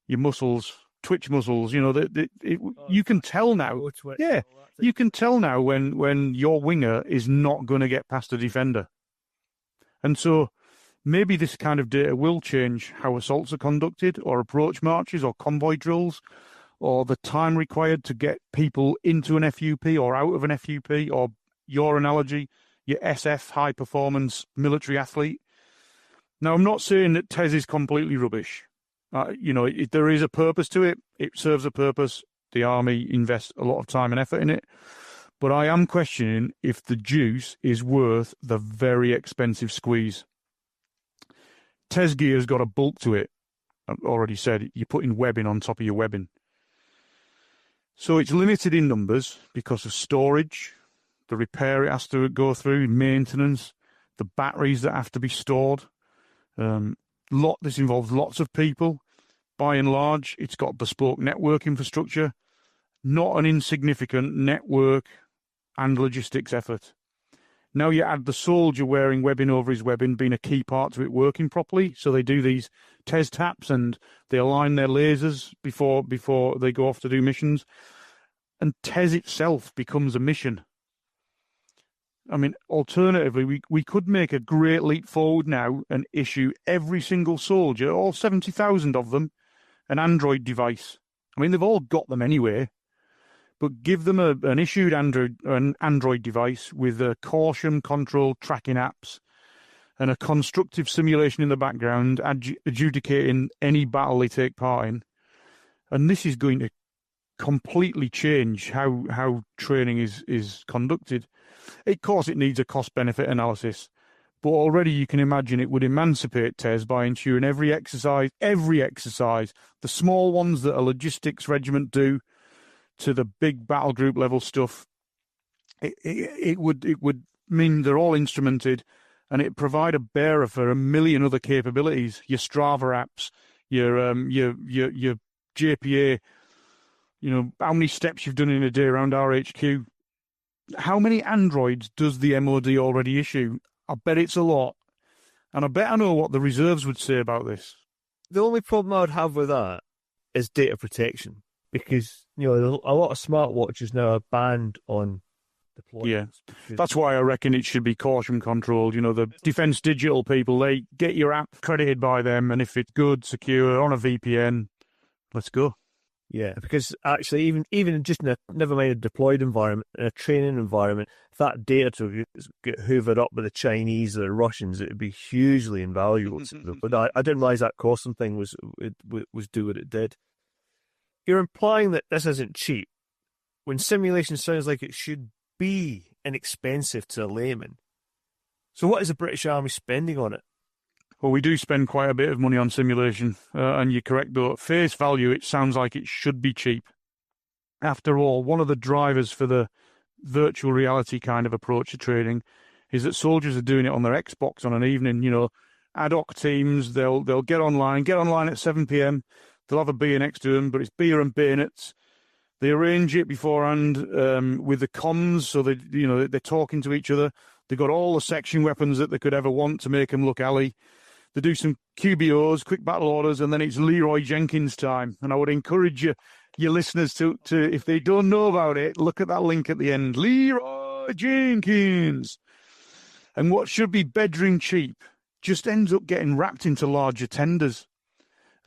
your muscles, twitch muscles. You know, you can tell now. Yeah, you can tell now when your winger is not going to get past a defender. And so maybe this kind of data will change how assaults are conducted, or approach marches, or convoy drills, or the time required to get people into an FUP or out of an FUP, or your analogy, your SF, high performance military athlete. Now, I'm not saying that TES is completely rubbish. There is a purpose to it. It serves a purpose. The Army invests a lot of time and effort in it. But I am questioning if the juice is worth the very expensive squeeze. TES gear's got a bulk to it. I've already said you're putting webbing on top of your webbing. So it's limited in numbers because of storage, the repair it has to go through, maintenance, the batteries that have to be stored. This involves lots of people. By and large, it's got bespoke network infrastructure, not an insignificant network and logistics effort. Now you add the soldier wearing webbing over his webbing being a key part to it working properly. So they do these TES taps and they align their lasers before they go off to do missions. And TES itself becomes a mission. I mean, alternatively, we could make a great leap forward now and issue every single soldier, all 70,000 of them, an Android device. I mean, they've all got them anyway. But give them an issued Android device with a caution control tracking apps and a constructive simulation in the background adjudicating any battle they take part in. And this is going to completely change how training is conducted. Of course, it needs a cost-benefit analysis, but already you can imagine it would emancipate TES by ensuring every exercise, the small ones that a logistics regiment do, to the big battle group level stuff, it would mean they're all instrumented, and it provide a bearer for a million other capabilities. Your Strava apps, your JPA, how many steps you've done in a day around RHQ. How many Androids does the MOD already issue? I bet it's a lot, and I bet I know what the reserves would say about this. The only problem I would have with that is data protection. Because, a lot of smartwatches now are banned on deployments. Yeah, that's why I reckon it should be caution controlled. The Defence Digital people, they get your app credited by them, and if it's good, secure, on a VPN, let's go. Yeah, because actually, even just in never mind a deployed environment, in a training environment, if that data get hoovered up by the Chinese or the Russians, it would be hugely invaluable to them. But I didn't realise that costing thing was do what it did. You're implying that this isn't cheap, when simulation sounds like it should be inexpensive to a layman. So what is the British Army spending on it? Well, we do spend quite a bit of money on simulation, and you're correct, though. At face value, it sounds like it should be cheap. After all, one of the drivers for the virtual reality kind of approach to training is that soldiers are doing it on their Xbox on an evening, ad hoc teams, they'll get online at 7 p.m, they'll have a beer next to them, but it's beer and bayonets. They arrange it beforehand with the comms, so they're talking to each other. They've got all the section weapons that they could ever want to make them look alley. They do some QBOs, quick battle orders, and then it's Leroy Jenkins time. And I would encourage your listeners to, if they don't know about it, look at that link at the end. Leroy Jenkins. And what should be bedroom cheap just ends up getting wrapped into larger tenders.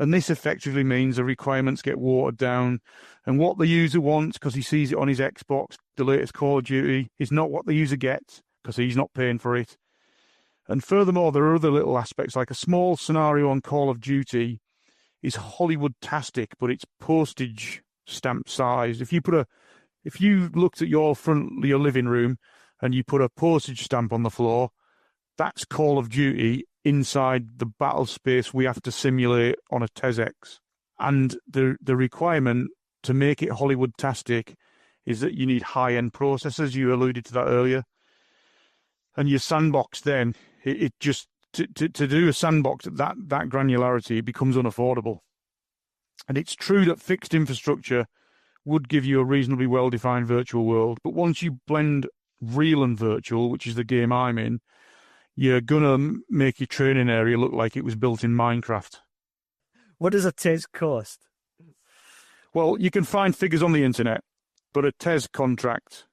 And this effectively means the requirements get watered down. And what the user wants, because he sees it on his Xbox, the latest Call of Duty, is not what the user gets, because he's not paying for it. And furthermore, there are other little aspects, like a small scenario on Call of Duty is Hollywood-tastic, but it's postage stamp size. If you looked at your living room and you put a postage stamp on the floor, that's Call of Duty inside the battle space we have to simulate on a TESX. And the requirement to make it Hollywood-tastic is that you need high-end processors. You alluded to that earlier. And your sandbox then, it just, to do a sandbox at that granularity, it becomes unaffordable. And it's true that fixed infrastructure would give you a reasonably well-defined virtual world, but once you blend real and virtual, which is the game I'm in, you're going to make your training area look like it was built in Minecraft. What does a TES cost? Well, you can find figures on the internet, but a TES contract,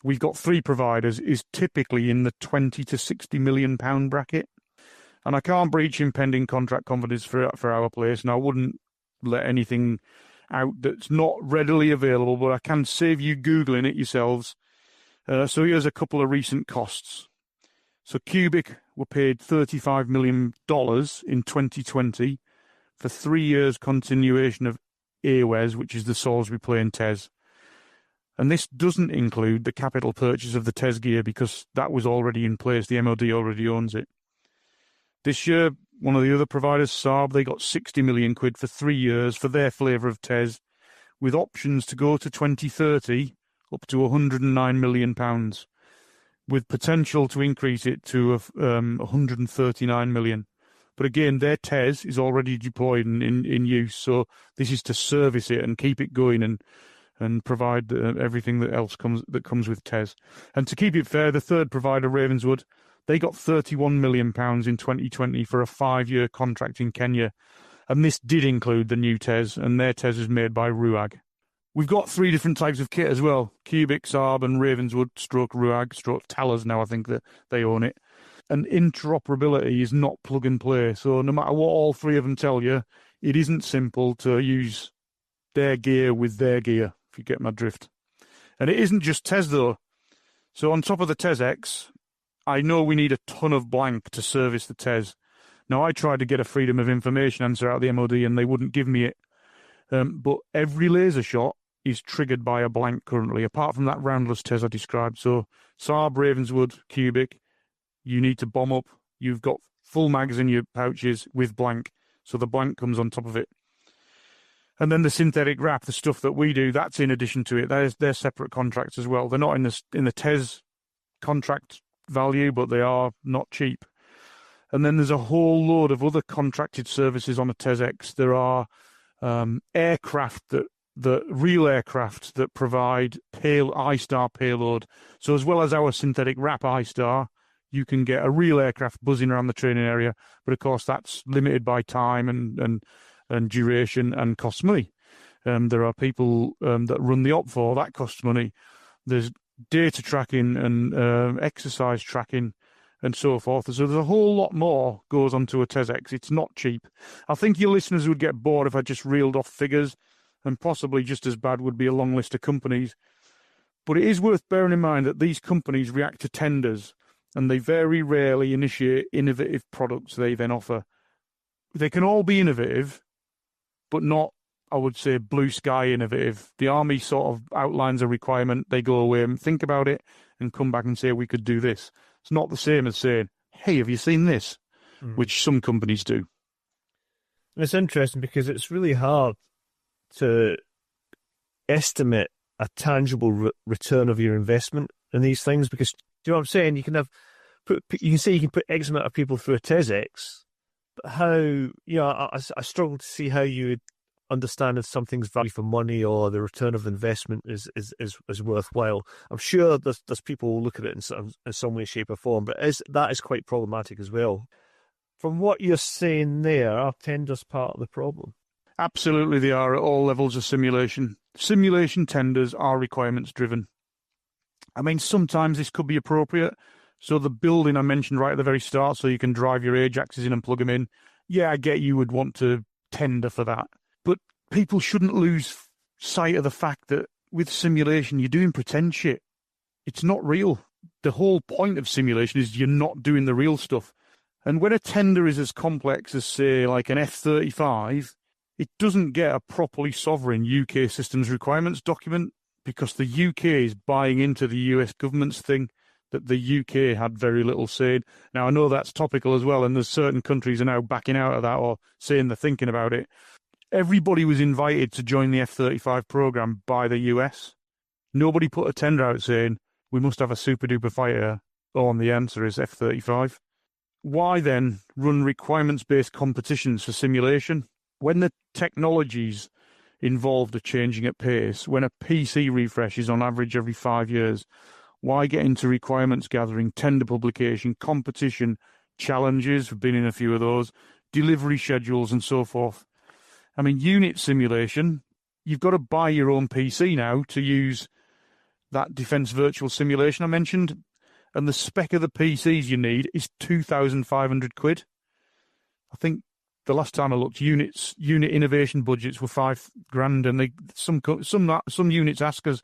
we've got 3 providers, is typically in the 20 to 60 million pound bracket. And I can't breach impending contract confidence for our place, and I wouldn't let anything out that's not readily available, but I can save you Googling it yourselves. So here's a couple of recent costs. So Cubic were paid $35 million in 2020 for 3 years continuation of AWES, which is the Salisbury Plain TES. And this doesn't include the capital purchase of the TES gear because that was already in place. The MOD already owns it. This year, one of the other providers, Saab, they got 60 million quid for 3 years for their flavour of TES, with options to go to 2030 up to 109 million pounds, with potential to increase it to 139 million. But again, their TES is already deployed and in use, so this is to service it and keep it going and provide everything that else comes with TES. And to keep it fair, the third provider, Ravenswood, they got £31 million in 2020 for a 5-year contract in Kenya. And this did include the new TES, and their TES is made by RUAG. We've got 3 different types of kit as well. Cubic, Saab, and Ravenswood, stroke RUAG, stroke Tallers now, I think that they own it. And interoperability is not plug and play. So no matter what all 3 of them tell you, it isn't simple to use their gear with their gear, if you get my drift. And it isn't just TES, though. So on top of the TES X, I know we need a ton of blank to service the TES. Now, I tried to get a freedom of information answer out of the MOD and they wouldn't give me it. But every laser shot is triggered by a blank currently, apart from that roundless TES I described. So Saab, Ravenswood, Cubic, you need to bomb up. You've got full mags in your pouches with blank. So the blank comes on top of it. And then the synthetic wrap, the stuff that we do, that's in addition to it. They're separate contracts as well. They're not in the TES contract value, but they are not cheap. And then there's a whole load of other contracted services on a TES X. There are aircraft real aircraft that provide I-Star payload. So as well as our synthetic wrap I-Star, you can get a real aircraft buzzing around the training area. But of course, that's limited by time and duration and costs money. There are people that run the op for that costs money. There's data tracking and exercise tracking and so forth. So there's a whole lot more goes onto a TESX. It's not cheap. I think your listeners would get bored if I just reeled off figures, and possibly just as bad would be a long list of companies. But it is worth bearing in mind that these companies react to tenders, and they very rarely initiate innovative products they then offer. They can all be innovative, but not, I would say, blue sky innovative. The Army sort of outlines a requirement, they go away and think about it and come back and say, we could do this. It's not the same as saying, hey, have you seen this? Which some companies do. And it's interesting because it's really hard to estimate a tangible return of your investment in these things, because, do you know what I'm saying? You can say you can put X amount of people through a TESX, but how, I struggle to see how you would understand if something's value for money or the return of investment is worthwhile. I'm sure there's people who look at it in some way, shape or form, but that is quite problematic as well. From what you're saying there, are tenders part of the problem? Absolutely, they are at all levels of simulation. Simulation tenders are requirements driven. I mean, sometimes this could be appropriate. So the building I mentioned right at the very start, so you can drive your Ajaxes in and plug them in. Yeah, I get you would want to tender for that. But people shouldn't lose sight of the fact that with simulation, you're doing pretend shit. It's not real. The whole point of simulation is you're not doing the real stuff. And when a tender is as complex as, say, like an F-35, it doesn't get a properly sovereign UK systems requirements document because the UK is buying into the US government's thing that the UK had very little say in. Now, I know that's topical as well, and there's certain countries are now backing out of that or saying they're thinking about it. Everybody was invited to join the F-35 program by the US. Nobody put a tender out saying, we must have a super-duper fighter. Oh, and the answer is F-35. Why then run requirements-based competitions for simulation? When the technologies involved are changing at pace, when a PC refresh is on average every 5 years, Why get into requirements gathering, tender publication, competition, challenges? We've been in a few of those, delivery schedules and so forth. I mean, unit simulation, you've got to buy your own PC now to use that defence virtual simulation I mentioned. And the spec of the PCs you need is 2,500 quid. I think the last time I looked, unit innovation budgets were $5,000, and some units ask us,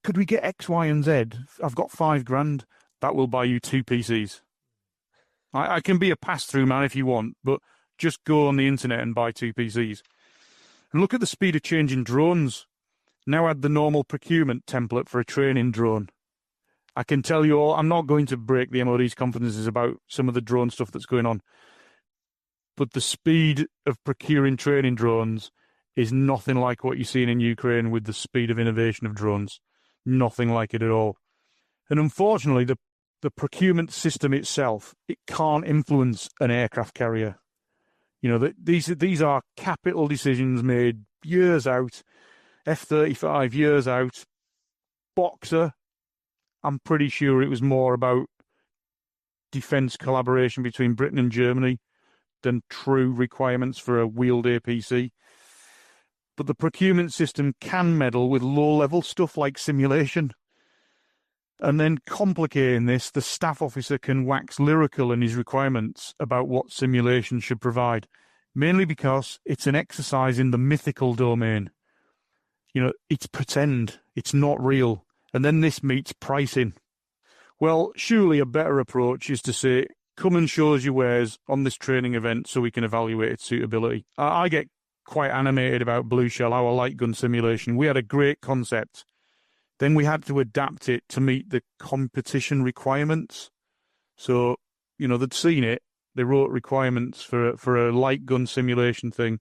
could we get X, Y, and Z? I've got $5,000. That will buy you 2 PCs. I can be a pass-through man if you want, but just go on the internet and buy 2 PCs. And look at the speed of change in drones. Now add the normal procurement template for a training drone. I can tell you all, I'm not going to break the MOD's confidences about some of the drone stuff that's going on, but the speed of procuring training drones is nothing like what you're seeing in Ukraine with the speed of innovation of drones. Nothing like it at all. And unfortunately, the procurement system itself, it can't influence an aircraft carrier. You know, these are capital decisions made years out. F-35 years out. Boxer, I'm pretty sure it was more about defence collaboration between Britain and Germany than true requirements for a wheeled APC. But the procurement system can meddle with low-level stuff like simulation. And then complicating this, the staff officer can wax lyrical in his requirements about what simulation should provide, mainly because it's an exercise in the mythical domain. You know, it's pretend, it's not real. And then this meets pricing. Well, surely a better approach is to say, come and show us your wares on this training event so we can evaluate its suitability. I get quite animated about Blue Shell, our light gun simulation. We had a great concept. Then we had to adapt it to meet the competition requirements. So, you know, they'd seen it. They wrote requirements for a light gun simulation thing.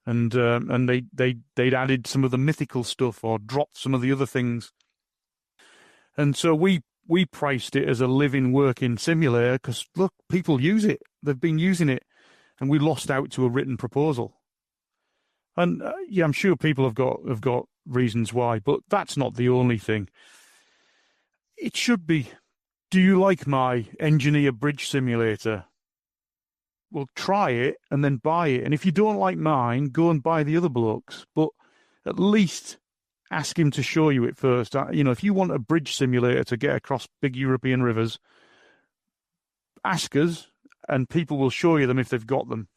And they'd added some of the mythical stuff or dropped some of the other things. And so we priced it as a living, working simulator because, look, people use it. They've been using it. And we lost out to a written proposal. And, yeah, I'm sure people have got reasons why, but that's not the only thing. It should be, do you like my engineer bridge simulator? Well, try it and then buy it. And if you don't like mine, go and buy the other bloke's. But at least ask him to show you it first. You know, if you want a bridge simulator to get across big European rivers, ask us and people will show you them if they've got them.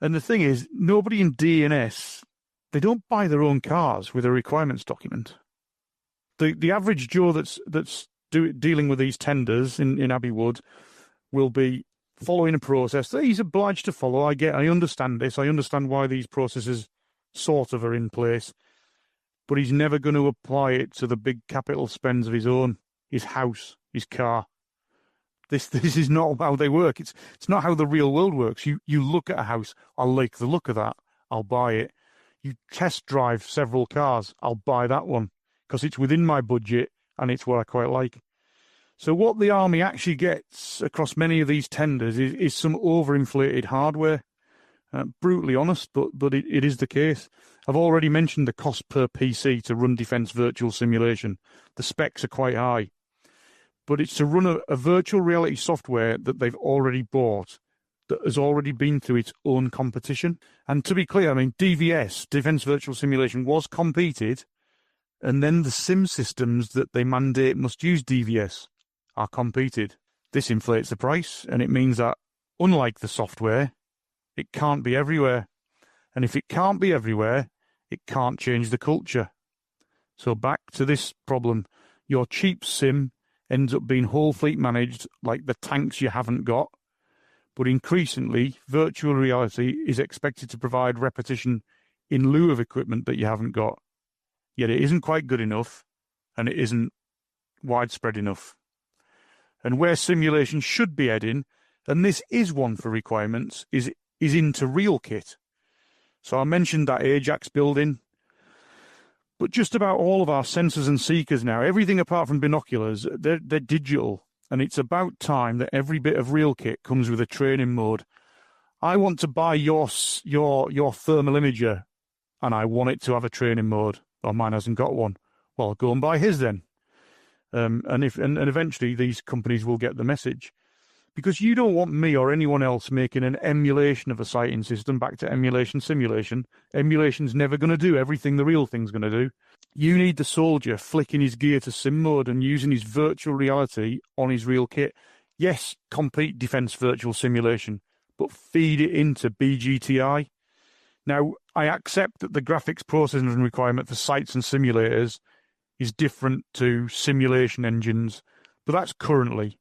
And the thing is, nobody in D&S, they don't buy their own cars with a requirements document. The average Joe that's dealing with these tenders in Abbey Wood will be following a process that he's obliged to follow. I understand this. I understand why these processes sort of are in place. But he's never going to apply it to the big capital spends of his own, his house, his car. This is not how they work. It's not how the real world works. You look at a house, I like the look of that, I'll buy it. You test drive several cars, I'll buy that one because it's within my budget and it's what I quite like. So what the army actually gets across many of these tenders is some overinflated hardware. Brutally honest, but it is the case. I've already mentioned the cost per PC to run defence virtual simulation. The specs are quite high. But it's to run a virtual reality software that they've already bought, that has already been through its own competition. And to be clear, I mean, DVS, Defence Virtual Simulation, was competed, and then the sim systems that they mandate must use DVS are competed. This inflates the price, and it means that, unlike the software, it can't be everywhere. And if it can't be everywhere, it can't change the culture. So back to this problem. Your cheap sim ends up being whole fleet managed like the tanks you haven't got. But increasingly, virtual reality is expected to provide repetition in lieu of equipment that you haven't got. Yet it isn't quite good enough, and it isn't widespread enough. And where simulation should be heading, and this is one for requirements, is into real kit. So I mentioned that Ajax building, but just about all of our sensors and seekers now, everything apart from binoculars, they're digital. And it's about time that every bit of real kit comes with a training mode. I want to buy your thermal imager, and I want it to have a training mode. Or mine hasn't got one. Well, go and buy his then. And eventually these companies will get the message. Because you don't want me or anyone else making an emulation of a sighting system. Back to emulation simulation. Emulation's never going to do everything the real thing's going to do. You need the soldier flicking his gear to sim mode and using his virtual reality on his real kit. Yes, complete defense virtual simulation, but feed it into BGTI. Now, I accept that the graphics processing requirement for sights and simulators is different to simulation engines, but that's currently.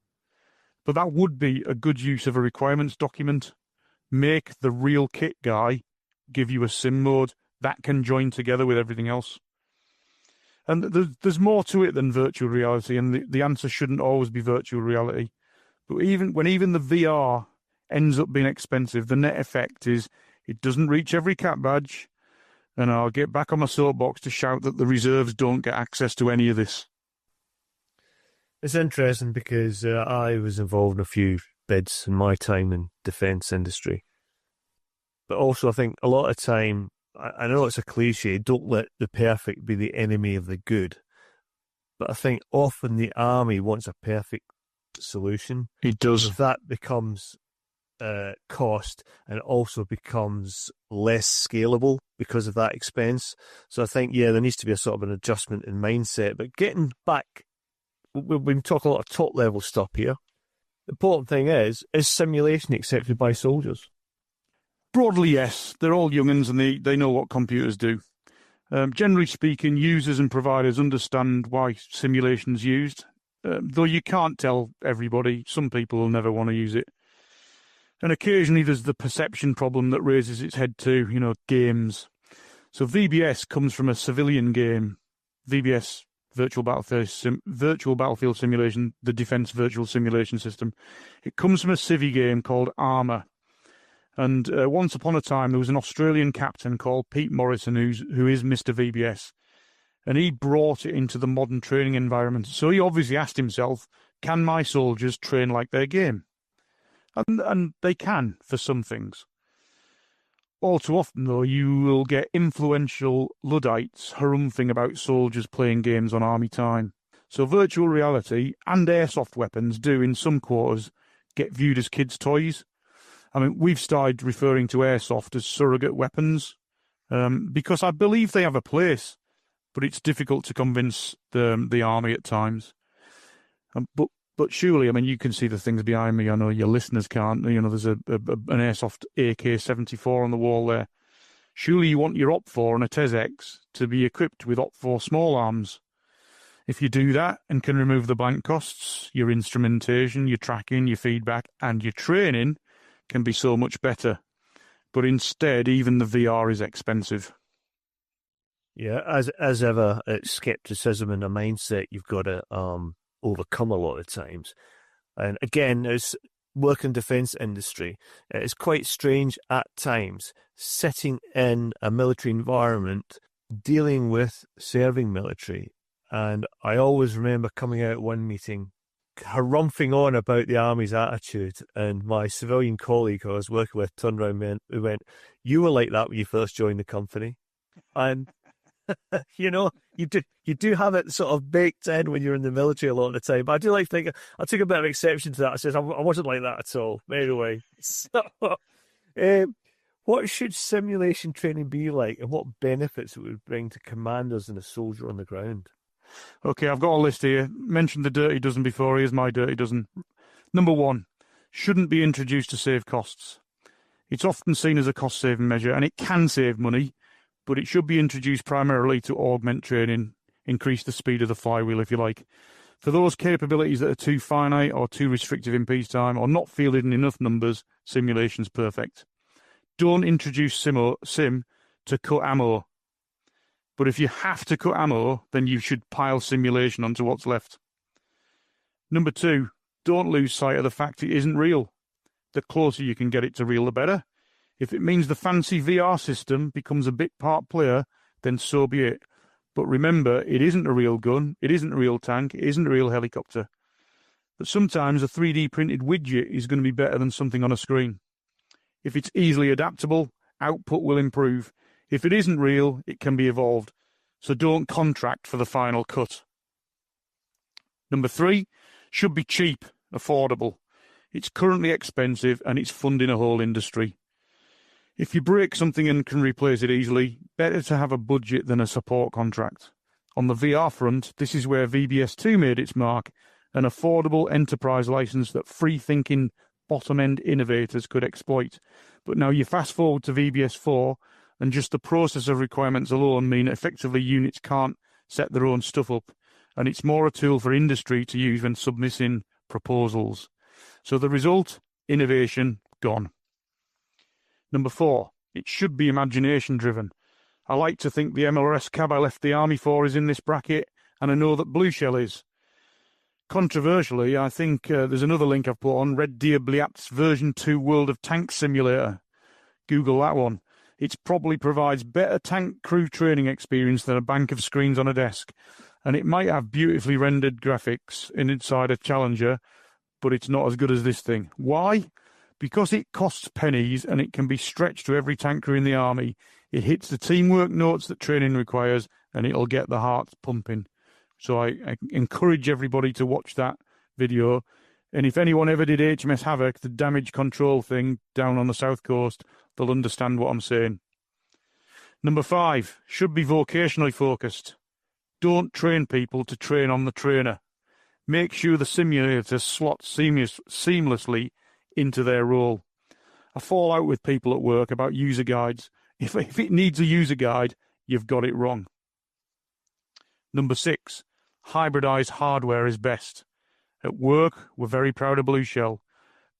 But that would be a good use of a requirements document. Make the real kit guy give you a sim mode that can join together with everything else. And there's more to it than virtual reality, and the answer shouldn't always be virtual reality. But even the VR ends up being expensive, the net effect is it doesn't reach every cat badge, and I'll get back on my soapbox to shout that the reserves don't get access to any of this. It's interesting because I was involved in a few bids in my time in defence industry. But also I think a lot of time, I know it's a cliche, don't let the perfect be the enemy of the good. But I think often the army wants a perfect solution. It does. If that becomes cost, and it also becomes less scalable because of that expense. So I think, there needs to be a sort of an adjustment in mindset. But getting back, we've been talking a lot of top level stuff here. The important thing is simulation accepted by soldiers? Broadly, yes. They're all young'uns and they know what computers do. Generally speaking, users and providers understand why simulation's used, though you can't tell everybody. Some people will never want to use it. And occasionally there's the perception problem that raises its head too, games. So VBS comes from a civilian game. VBS, Virtual Battlefield Simulation, the Defence Virtual Simulation System. It comes from a civvy game called Armour. And once upon a time, there was an Australian captain called Pete Morrison, who is Mr. VBS. And he brought it into the modern training environment. So he obviously asked himself, can my soldiers train like their game? And they can, for some things. All too often, though, you will get influential Luddites harumphing about soldiers playing games on army time. So virtual reality and airsoft weapons do, in some quarters, get viewed as kids' toys. I mean, we've started referring to airsoft as surrogate weapons, because I believe they have a place, but it's difficult to convince the army at times. But surely, I mean, you can see the things behind me. I know your listeners can't. There's an airsoft AK-74 on the wall there. Surely you want your OP4 and a TES-X to be equipped with OP4 small arms. If you do that and can remove the blank costs, your instrumentation, your tracking, your feedback, and your training can be so much better. But instead, even the VR is expensive. Yeah, as ever, it's scepticism and a mindset you've got to overcome a lot of times. And again, as work in defence industry, it's quite strange at times sitting in a military environment dealing with serving military. And I always remember coming out one meeting harumphing on about the army's attitude, and my civilian colleague who I was working with turned around and went, "You were like that when you first joined the company." And you do have it sort of baked in when you're in the military a lot of the time. But I do like to think I took a bit of exception to that. I said I wasn't like that at all. Anyway, so what should simulation training be like, and what benefits it would bring to commanders and a soldier on the ground? Okay, I've got a list here. Mentioned the dirty dozen before. Here's my dirty dozen. Number 1, shouldn't be introduced to save costs. It's often seen as a cost-saving measure, and it can save money, but it should be introduced primarily to augment training, increase the speed of the flywheel, if you like. For those capabilities that are too finite or too restrictive in peacetime or not fielded in enough numbers, simulation's perfect. Don't introduce sim to cut ammo. But if you have to cut ammo, then you should pile simulation onto what's left. Number 2, don't lose sight of the fact it isn't real. The closer you can get it to real, the better. If it means the fancy VR system becomes a bit part player, then so be it. But remember, it isn't a real gun, it isn't a real tank, it isn't a real helicopter. But sometimes a 3D printed widget is going to be better than something on a screen. If it's easily adaptable, output will improve. If it isn't real, it can be evolved. So don't contract for the final cut. Number 3, should be cheap, affordable. It's currently expensive and it's funding a whole industry. If you break something and can replace it easily, better to have a budget than a support contract. On the VR front, this is where VBS2 made its mark, an affordable enterprise license that free-thinking bottom-end innovators could exploit. But now you fast-forward to VBS4, and just the process of requirements alone mean effectively units can't set their own stuff up, and it's more a tool for industry to use when submitting proposals. So the result, innovation, gone. Number 4, it should be imagination-driven. I like to think the MLRS cab I left the Army for is in this bracket, and I know that Blue Shell is. Controversially, I think there's another link I've put on, Red Deer Bliat's version 2 World of Tanks simulator. Google that one. It probably provides better tank crew training experience than a bank of screens on a desk, and it might have beautifully rendered graphics inside a Challenger, but it's not as good as this thing. Why? Because it costs pennies and it can be stretched to every tank crew in the Army. It hits the teamwork notes that training requires, and it'll get the hearts pumping. So I encourage everybody to watch that video. And if anyone ever did HMS Havoc, the damage control thing down on the south coast, they'll understand what I'm saying. Number 5, should be vocationally focused. Don't train people to train on the trainer. Make sure the simulator slots seamlessly into their role. I fall out with people at work about user guides. If it needs a user guide, you've got it wrong. Number 6, hybridized hardware is best. At work, we're very proud of Blue Shell.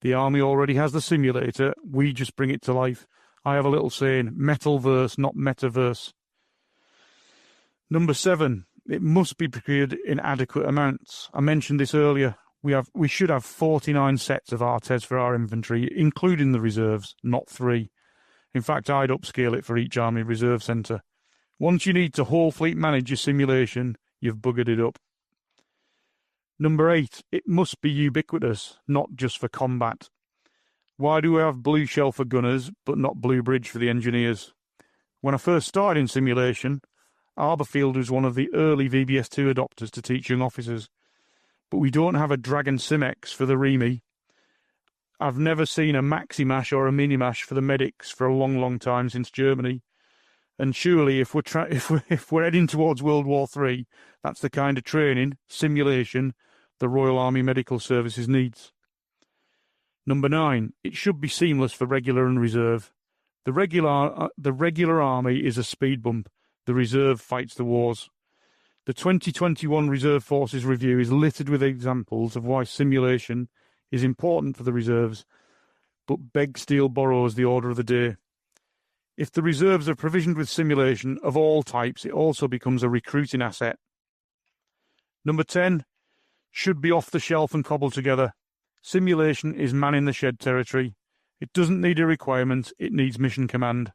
The Army already has the simulator, we just bring it to life. I have a little saying, metalverse, not metaverse. Number 7, it must be procured in adequate amounts. I mentioned this earlier. We should have 49 sets of RTEs for our infantry, including the reserves, not 3. In fact, I'd upscale it for each Army Reserve Centre. Once you need to whole fleet manage your simulation, you've buggered it up. Number 8, it must be ubiquitous, not just for combat. Why do we have Blue Shell for gunners, but not Blue Bridge for the engineers? When I first started in simulation, Arborfield was one of the early VBS2 adopters to teach young officers. But we don't have a Dragon Simex for the REME. I've never seen a Maxi-Mash or a Mini-Mash for the medics for a long, long time since Germany. And surely, if we're heading towards World War III, that's the kind of training, simulation, the Royal Army Medical Services needs. Number 9, it should be seamless for regular and reserve. The regular army is a speed bump. The reserve fights the wars. The 2021 Reserve Forces Review is littered with examples of why simulation is important for the reserves, but beg, steal, borrow is the order of the day. If the reserves are provisioned with simulation of all types, it also becomes a recruiting asset. Number 10, should be off the shelf and cobbled together. Simulation is man-in-the-shed territory. It doesn't need a requirement, it needs mission command.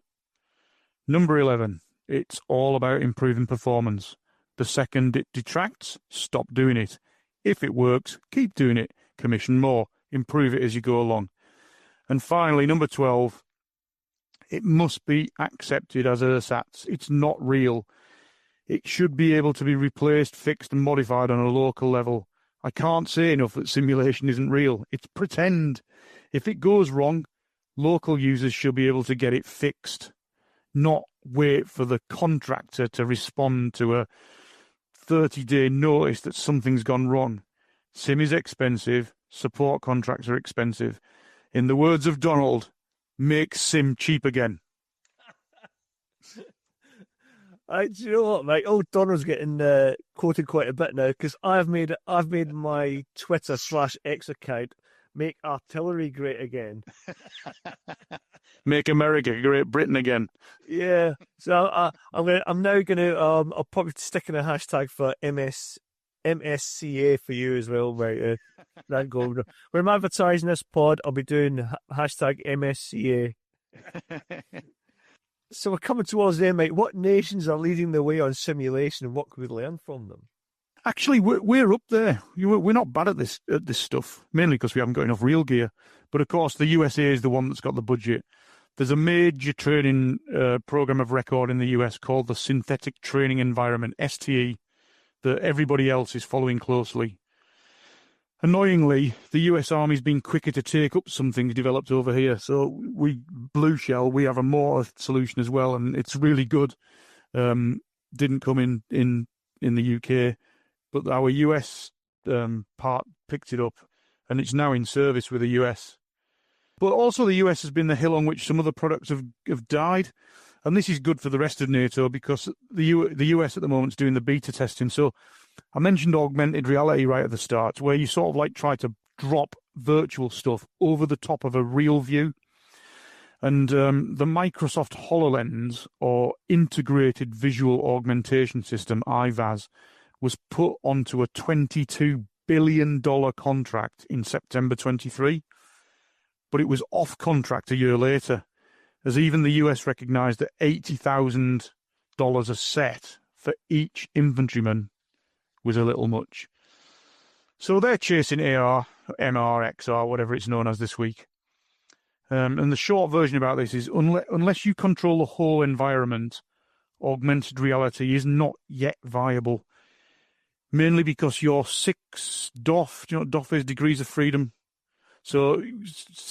Number 11, it's all about improving performance. The second it detracts, stop doing it. If it works, keep doing it. Commission more. Improve it as you go along. And finally, number 12, it must be accepted as ersatz. It's not real. It should be able to be replaced, fixed and modified on a local level. I can't say enough that simulation isn't real. It's pretend. If it goes wrong, local users should be able to get it fixed, not wait for the contractor to respond to a 30-day notice that something's gone wrong. Sim is expensive. Support contracts are expensive. In the words of Donald, make Sim cheap again. Do you know what, mate? Old Donald's getting quoted quite a bit now because I've made my Twitter/X account make artillery great again. Make America Great Britain again. Yeah. So I'm now gonna I'll probably stick in a hashtag for MSCA for you as well, right? That go. When I'm advertising this pod, I'll be doing hashtag MSCA. So we're coming towards them, mate. What nations are leading the way on simulation, and what can we learn from them? Actually, we're up there. We're not bad at this stuff, mainly because we haven't got enough real gear. But of course, the USA is the one that's got the budget. There's a major training program of record in the US called the Synthetic Training Environment, STE, that everybody else is following closely. Annoyingly, the US Army's been quicker to take up some things developed over here. So Blue Shell, we have a mortar solution as well, and it's really good. Didn't come in the UK, but our US part picked it up, and it's now in service with the US. But also the US has been the hill on which some other products have died, and this is good for the rest of NATO because the US at the moment is doing the beta testing. So I mentioned augmented reality right at the start, where you sort of like try to drop virtual stuff over the top of a real view. And the Microsoft HoloLens, or Integrated Visual Augmentation System, IVAS, was put onto a $22 billion contract in September 23, but it was off contract a year later, as even the US recognised that $80,000 a set for each infantryman was a little much. So they're chasing AR, MR, XR, whatever it's known as this week. And the short version about this is, unless you control the whole environment, augmented reality is not yet viable. Mainly because your 6 DOF, do you know what DOF is? Degrees of freedom. So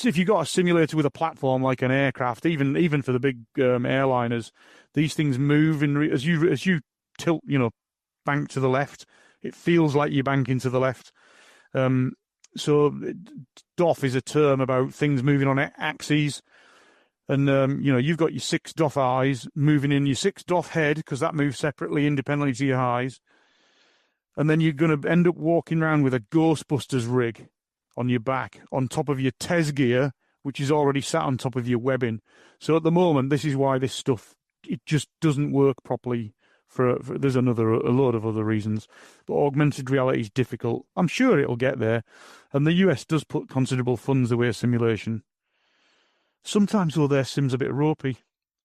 if you've got a simulator with a platform like an aircraft, even for the big airliners, these things move as you tilt, bank to the left. It feels like you're banking to the left. So DOF is a term about things moving on axes. And, you've got your 6 DOF eyes moving in your 6 DOF head, because that moves separately, independently to your eyes. And then you're going to end up walking around with a Ghostbusters rig on your back, on top of your TES gear, which is already sat on top of your webbing. So at the moment, this is why this stuff, it just doesn't work properly. There's a load of other reasons, but augmented reality is difficult. I'm sure it'll get there, and the US does put considerable funds away simulation. Sometimes, though, their sim's a bit ropey,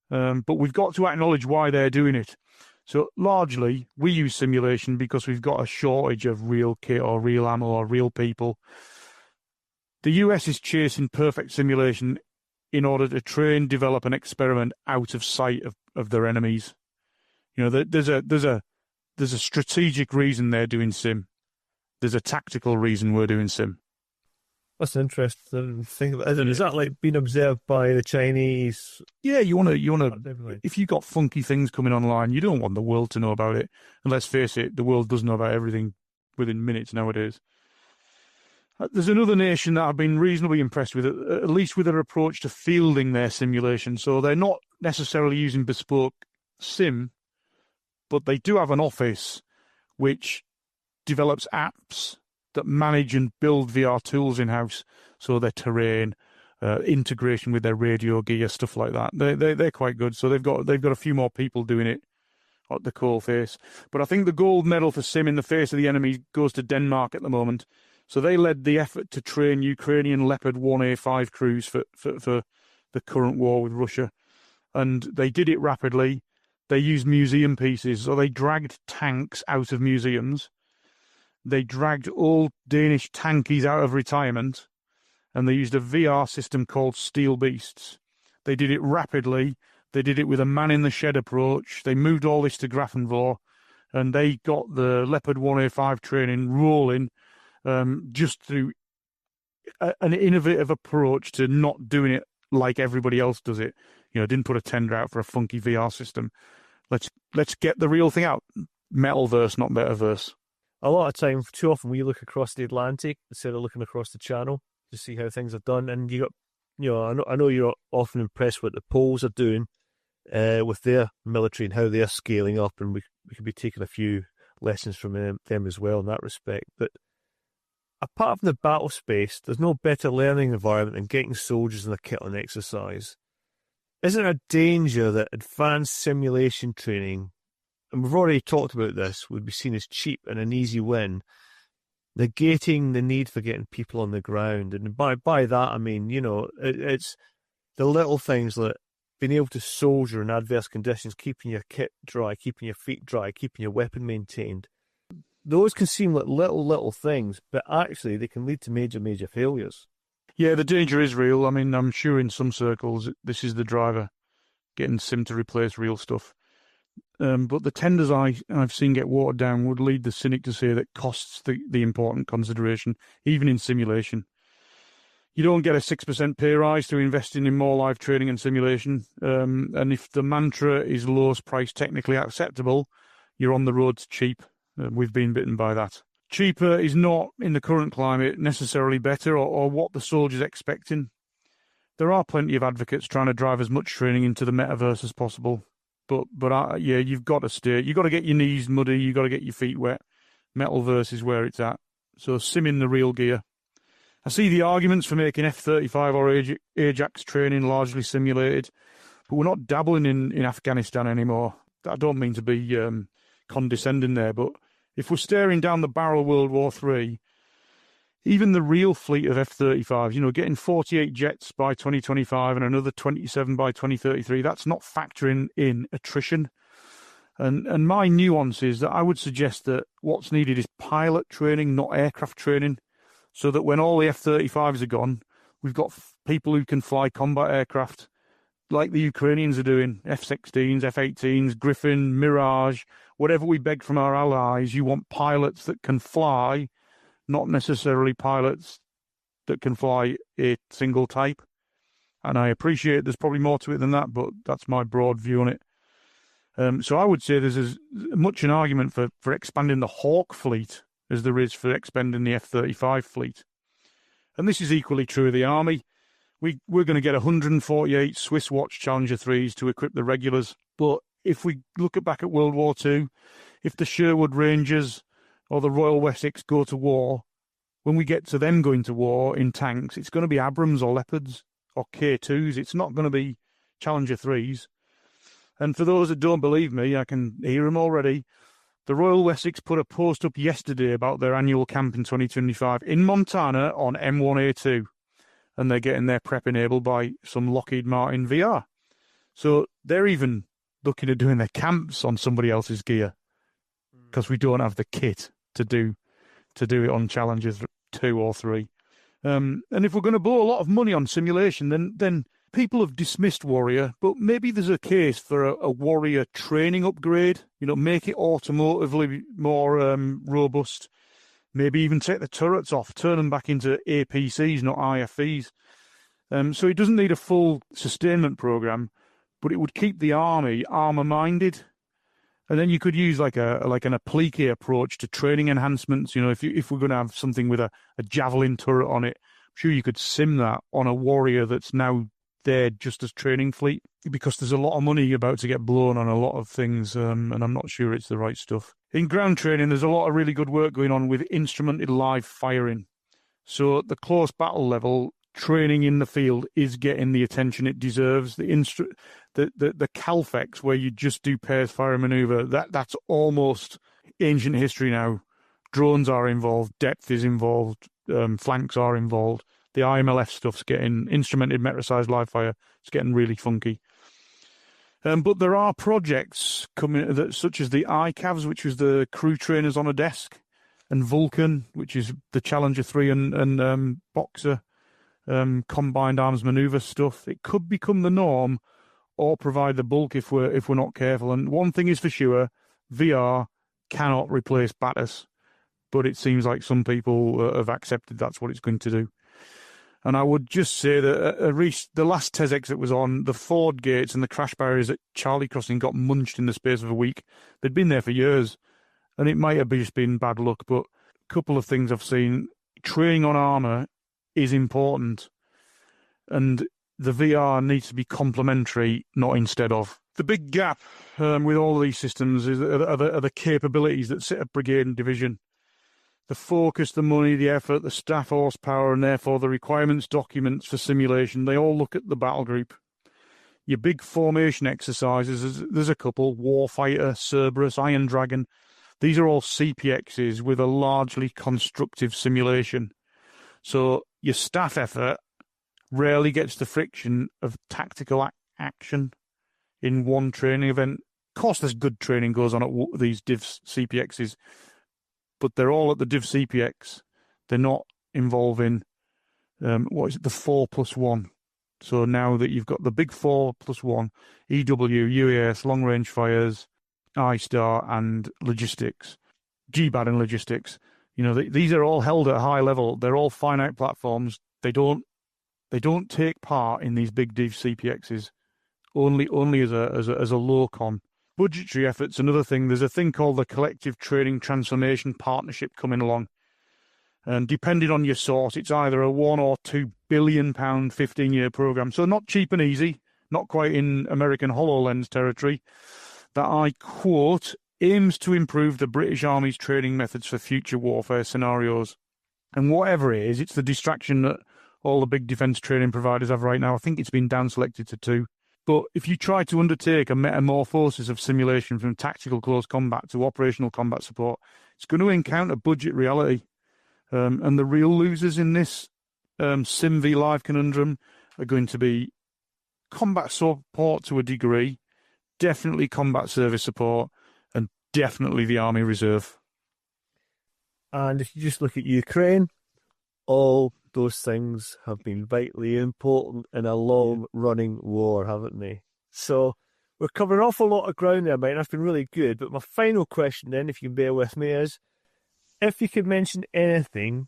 but we've got to acknowledge why they're doing it. So largely, we use simulation because we've got a shortage of real kit or real ammo or real people. The US is chasing perfect simulation in order to train, develop, and experiment out of sight of their enemies. There's a strategic reason they're doing sim. There's a tactical reason we're doing sim. That's an interesting thing about it, isn't it? Is that like being observed by the Chinese? Yeah, you want to. If you've got funky things coming online, you don't want the world to know about it. And let's face it, the world does know about everything within minutes nowadays. There's another nation that I've been reasonably impressed with, at least with their approach to fielding their simulation. So they're not necessarily using bespoke sim, but they do have an office which develops apps that manage and build VR tools in-house. So their terrain, integration with their radio gear, stuff like that. They're quite good. So they've got a few more people doing it at the coal face. But I think the gold medal for sim in the face of the enemy goes to Denmark at the moment. So they led the effort to train Ukrainian Leopard 1A5 crews for the current war with Russia. And they did it rapidly. They used museum pieces. So they dragged tanks out of museums. They dragged old Danish tankies out of retirement. And they used a VR system called Steel Beasts. They did it rapidly. They did it with a man-in-the-shed approach. They moved all this to Grafenvor. And they got the Leopard 1A5 training rolling just through an innovative approach to not doing it like everybody else does it. Didn't put a tender out for a funky VR system. Let's get the real thing out. Metalverse, not metaverse. A lot of time, too often, we look across the Atlantic instead of looking across the Channel to see how things are done. And I know you're often impressed with what the Poles are doing with their military and how they're scaling up, and we could be taking a few lessons from them as well in that respect. But apart from the battle space, there's no better learning environment than getting soldiers in a kit on exercise. Isn't there a danger that advanced simulation training, and we've already talked about this, would be seen as cheap and an easy win, negating the need for getting people on the ground? And by that, I mean, it's the little things like being able to soldier in adverse conditions, keeping your kit dry, keeping your feet dry, keeping your weapon maintained. Those can seem like little things, but actually they can lead to major failures. Yeah, the danger is real. I mean, I'm sure in some circles this is the driver, getting sim to replace real stuff. But the tenders I've seen get watered down would lead the cynic to say that cost's the important consideration, even in simulation. You don't get a 6% pay rise through investing in more live training and simulation. And if the mantra is lowest price technically acceptable, you're on the road to cheap. We've been bitten by that. Cheaper is not, in the current climate, necessarily better or what the soldier's expecting. There are plenty of advocates trying to drive as much training into the metaverse as possible. But you've got to stay. You've got to get your knees muddy. You've got to get your feet wet. Metalverse is where it's at. So sim in the real gear. I see the arguments for making F-35 or Ajax training largely simulated, but we're not dabbling in Afghanistan anymore. I don't mean to be condescending there, but if we're staring down the barrel of World War III, even the real fleet of F-35s, getting 48 jets by 2025 and another 27 by 2033, that's not factoring in attrition. And my nuance is that I would suggest that what's needed is pilot training, not aircraft training, so that when all the F-35s are gone, we've got people who can fly combat aircraft like the Ukrainians are doing, F-16s, F-18s, Griffin, Mirage, whatever we beg from our allies. You want pilots that can fly, not necessarily pilots that can fly a single type. And I appreciate there's probably more to it than that, but that's my broad view on it. So I would say there's as much an argument for expanding the Hawk fleet as there is for expanding the F-35 fleet. And this is equally true of the Army. We're going to get 148 Swiss Watch Challenger 3s to equip the regulars. But if we look back at World War II, if the Sherwood Rangers or the Royal Wessex go to war, when we get to them going to war in tanks, it's going to be Abrams or Leopards or K2s. It's not going to be Challenger 3s. And for those that don't believe me, I can hear them already. The Royal Wessex put a post up yesterday about their annual camp in 2025 in Montana on M1A2. And they're getting their prep enabled by some Lockheed Martin VR. So they're even looking at doing their camps on somebody else's gear because we don't have the kit to do it on Challenger 2 or 3. And if we're going to blow a lot of money on simulation, then people have dismissed Warrior, but maybe there's a case for a Warrior training upgrade. Make it automotively more robust. Maybe even take the turrets off, turn them back into APCs, not IFVs. So it doesn't need a full sustainment program, but it would keep the Army armor-minded. And then you could use like an applique approach to training enhancements. If we're going to have something with a javelin turret on it, I'm sure you could sim that on a Warrior that's now there just as training fleet, because there's a lot of money about to get blown on a lot of things, and I'm not sure it's the right stuff. In ground training, there's a lot of really good work going on with instrumented live firing. So at the close battle level, training in the field is getting the attention it deserves. The Calfex, where you just do pairs fire maneuver, that's almost ancient history now. Drones are involved, depth is involved, flanks are involved. The IMLF stuff's getting instrumented metrosized live fire. It's getting really funky. But there are projects coming, such as the ICAVs, which was the crew trainers on a desk, and Vulcan, which is the Challenger 3 and Boxer combined arms maneuver stuff. It could become the norm, or provide the bulk if we're not careful. And one thing is for sure, VR cannot replace BATUS, but it seems like some people have accepted that's what it's going to do. And I would just say that the last TESX that was on, the Ford gates and the crash barriers at Charlie Crossing got munched in the space of a week. They'd been there for years, and it might have just been bad luck, but a couple of things I've seen. Training on armour is important, and the VR needs to be complementary, not instead of. The big gap with all of these systems are the capabilities that sit at brigade and division. The focus, the money, the effort, the staff horsepower, and therefore the requirements documents for simulation, they all look at the battle group. Your big formation exercises, there's a couple, Warfighter, Cerberus, Iron Dragon. These are all CPXs with a largely constructive simulation. So your staff effort rarely gets the friction of tactical action in one training event. Of course, there's good training goes on at these Div CPXs, but they're all at the Div CPX. They're not involving, the 4+1. So now that you've got the big 4+1, EW, UAS, long-range fires, iStar and logistics, GBAD and logistics. You know, these are all held at a high level. They're all finite platforms. They don't take part in these big div CPXs. Only as a low con. Budgetary efforts, another thing. There's a thing called the Collective Trading Transformation Partnership coming along. And depending on your source, it's either a £1 or £2 billion 15-year program. So not cheap and easy, not quite in American HoloLens territory. That, I quote, aims to improve the British Army's training methods for future warfare scenarios. And whatever it is, it's the distraction that all the big defence training providers have right now. I think it's been down-selected to 2. But if you try to undertake a metamorphosis of simulation from tactical close combat to operational combat support, it's going to encounter budget reality. And the real losers in this Sim v Live conundrum are going to be combat support to a degree, definitely combat service support, and definitely the Army Reserve. And if you just look at Ukraine, all those things have been vitally important in a long-running war, haven't they? So we're covering an awful lot of ground there, mate, and that's been really good. But my final question then, if you can bear with me, is if you could mention anything,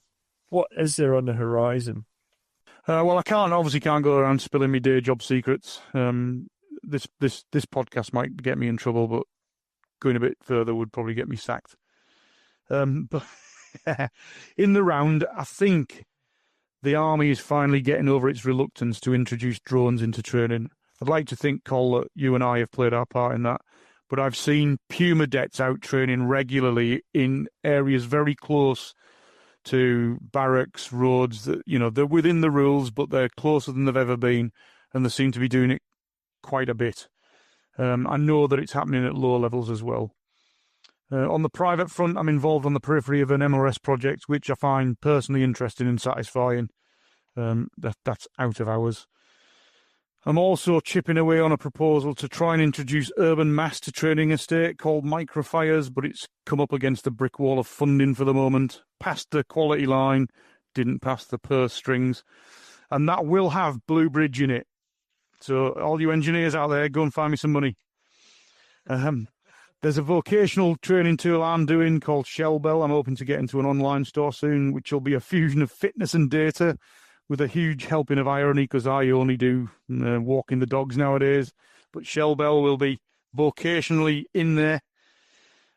what is there on the horizon? Well, I obviously can't go around spilling my day job secrets. This podcast might get me in trouble, but going a bit further would probably get me sacked. But in the round, I think the Army is finally getting over its reluctance to introduce drones into training. I'd like to think, Col, that you and I have played our part in that. But I've seen Puma Dets out training regularly in areas very close to barracks, roads. That, you know, they're within the rules, but they're closer than they've ever been, and they seem to be doing it quite a bit. I know that it's happening at lower levels as well. On the private front, I'm involved on the periphery of an MRS project, which I find personally interesting and satisfying. That's out of hours. I'm also chipping away on a proposal to try and introduce urban master training estate called Microfires, but it's come up against a brick wall of funding for the moment. Passed the quality line, didn't pass the purse strings. And that will have Blue Bridge in it. So all you engineers out there, go and find me some money. There's a vocational training tool I'm doing called Shellbell. I'm hoping to get into an online store soon, which will be a fusion of fitness and data with a huge helping of irony, because I only do walking the dogs nowadays. But Shellbell will be vocationally in there.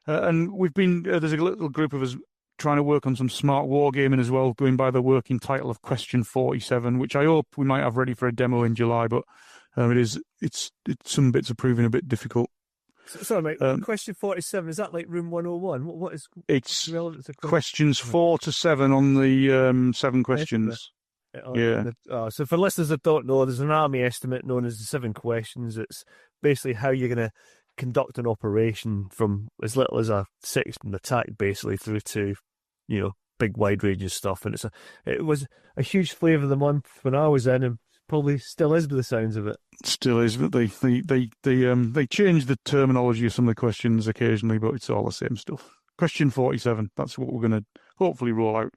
And we've been, there's a little group of us trying to work on some smart wargaming as well, going by the working title of Question 47, which I hope we might have ready for a demo in July, but it's some bits are proving a bit difficult. Sorry, mate. Question 47, is that like room 101? What is it's relevant to questions 4 to 7 on the 7 questions. Yeah. So for listeners that don't know, there's an Army estimate known as the 7 questions. It's basically how you're going to conduct an operation from as little as a 6th attack, basically, through to, you know, big wide range of stuff. And it was a huge flavour of the month when I was in, and probably still is by the sounds of it. Still is, but they change the terminology of some of the questions occasionally, but it's all the same stuff. Question 47, that's what we're going to hopefully roll out.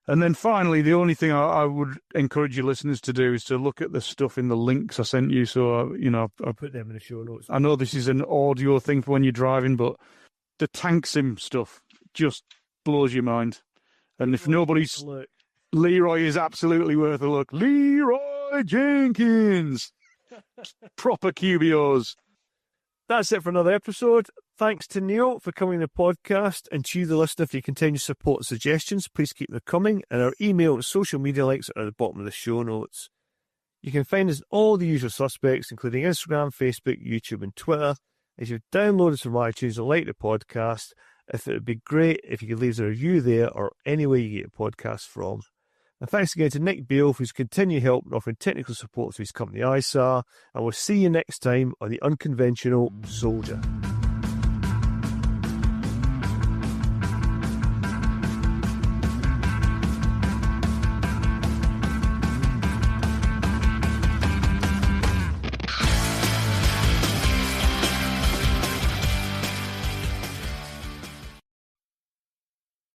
And then finally, the only thing I would encourage your listeners to do is to look at the stuff in the links I sent you. So, you know, I'll put them in the show notes. I know this is an audio thing for when you're driving, but the tank sim stuff just blows your mind. And if nobody's... Leroy is absolutely worth a look. Leroy Jenkins! Proper QBOs. That's it for another episode. Thanks to Neale for coming on the podcast, and to you, the listener, for your continued support and suggestions. Please keep them coming, and our email and social media links are at the bottom of the show notes. You can find us all the usual suspects, including Instagram, Facebook, YouTube, and Twitter. If you've downloaded us from iTunes and like the podcast, it would be great if you could leave us a review there or anywhere you get your podcast from. And thanks again to Nick Beale for his continued help in offering technical support to his company ISAR, and we'll see you next time on The Unconventional Soldier.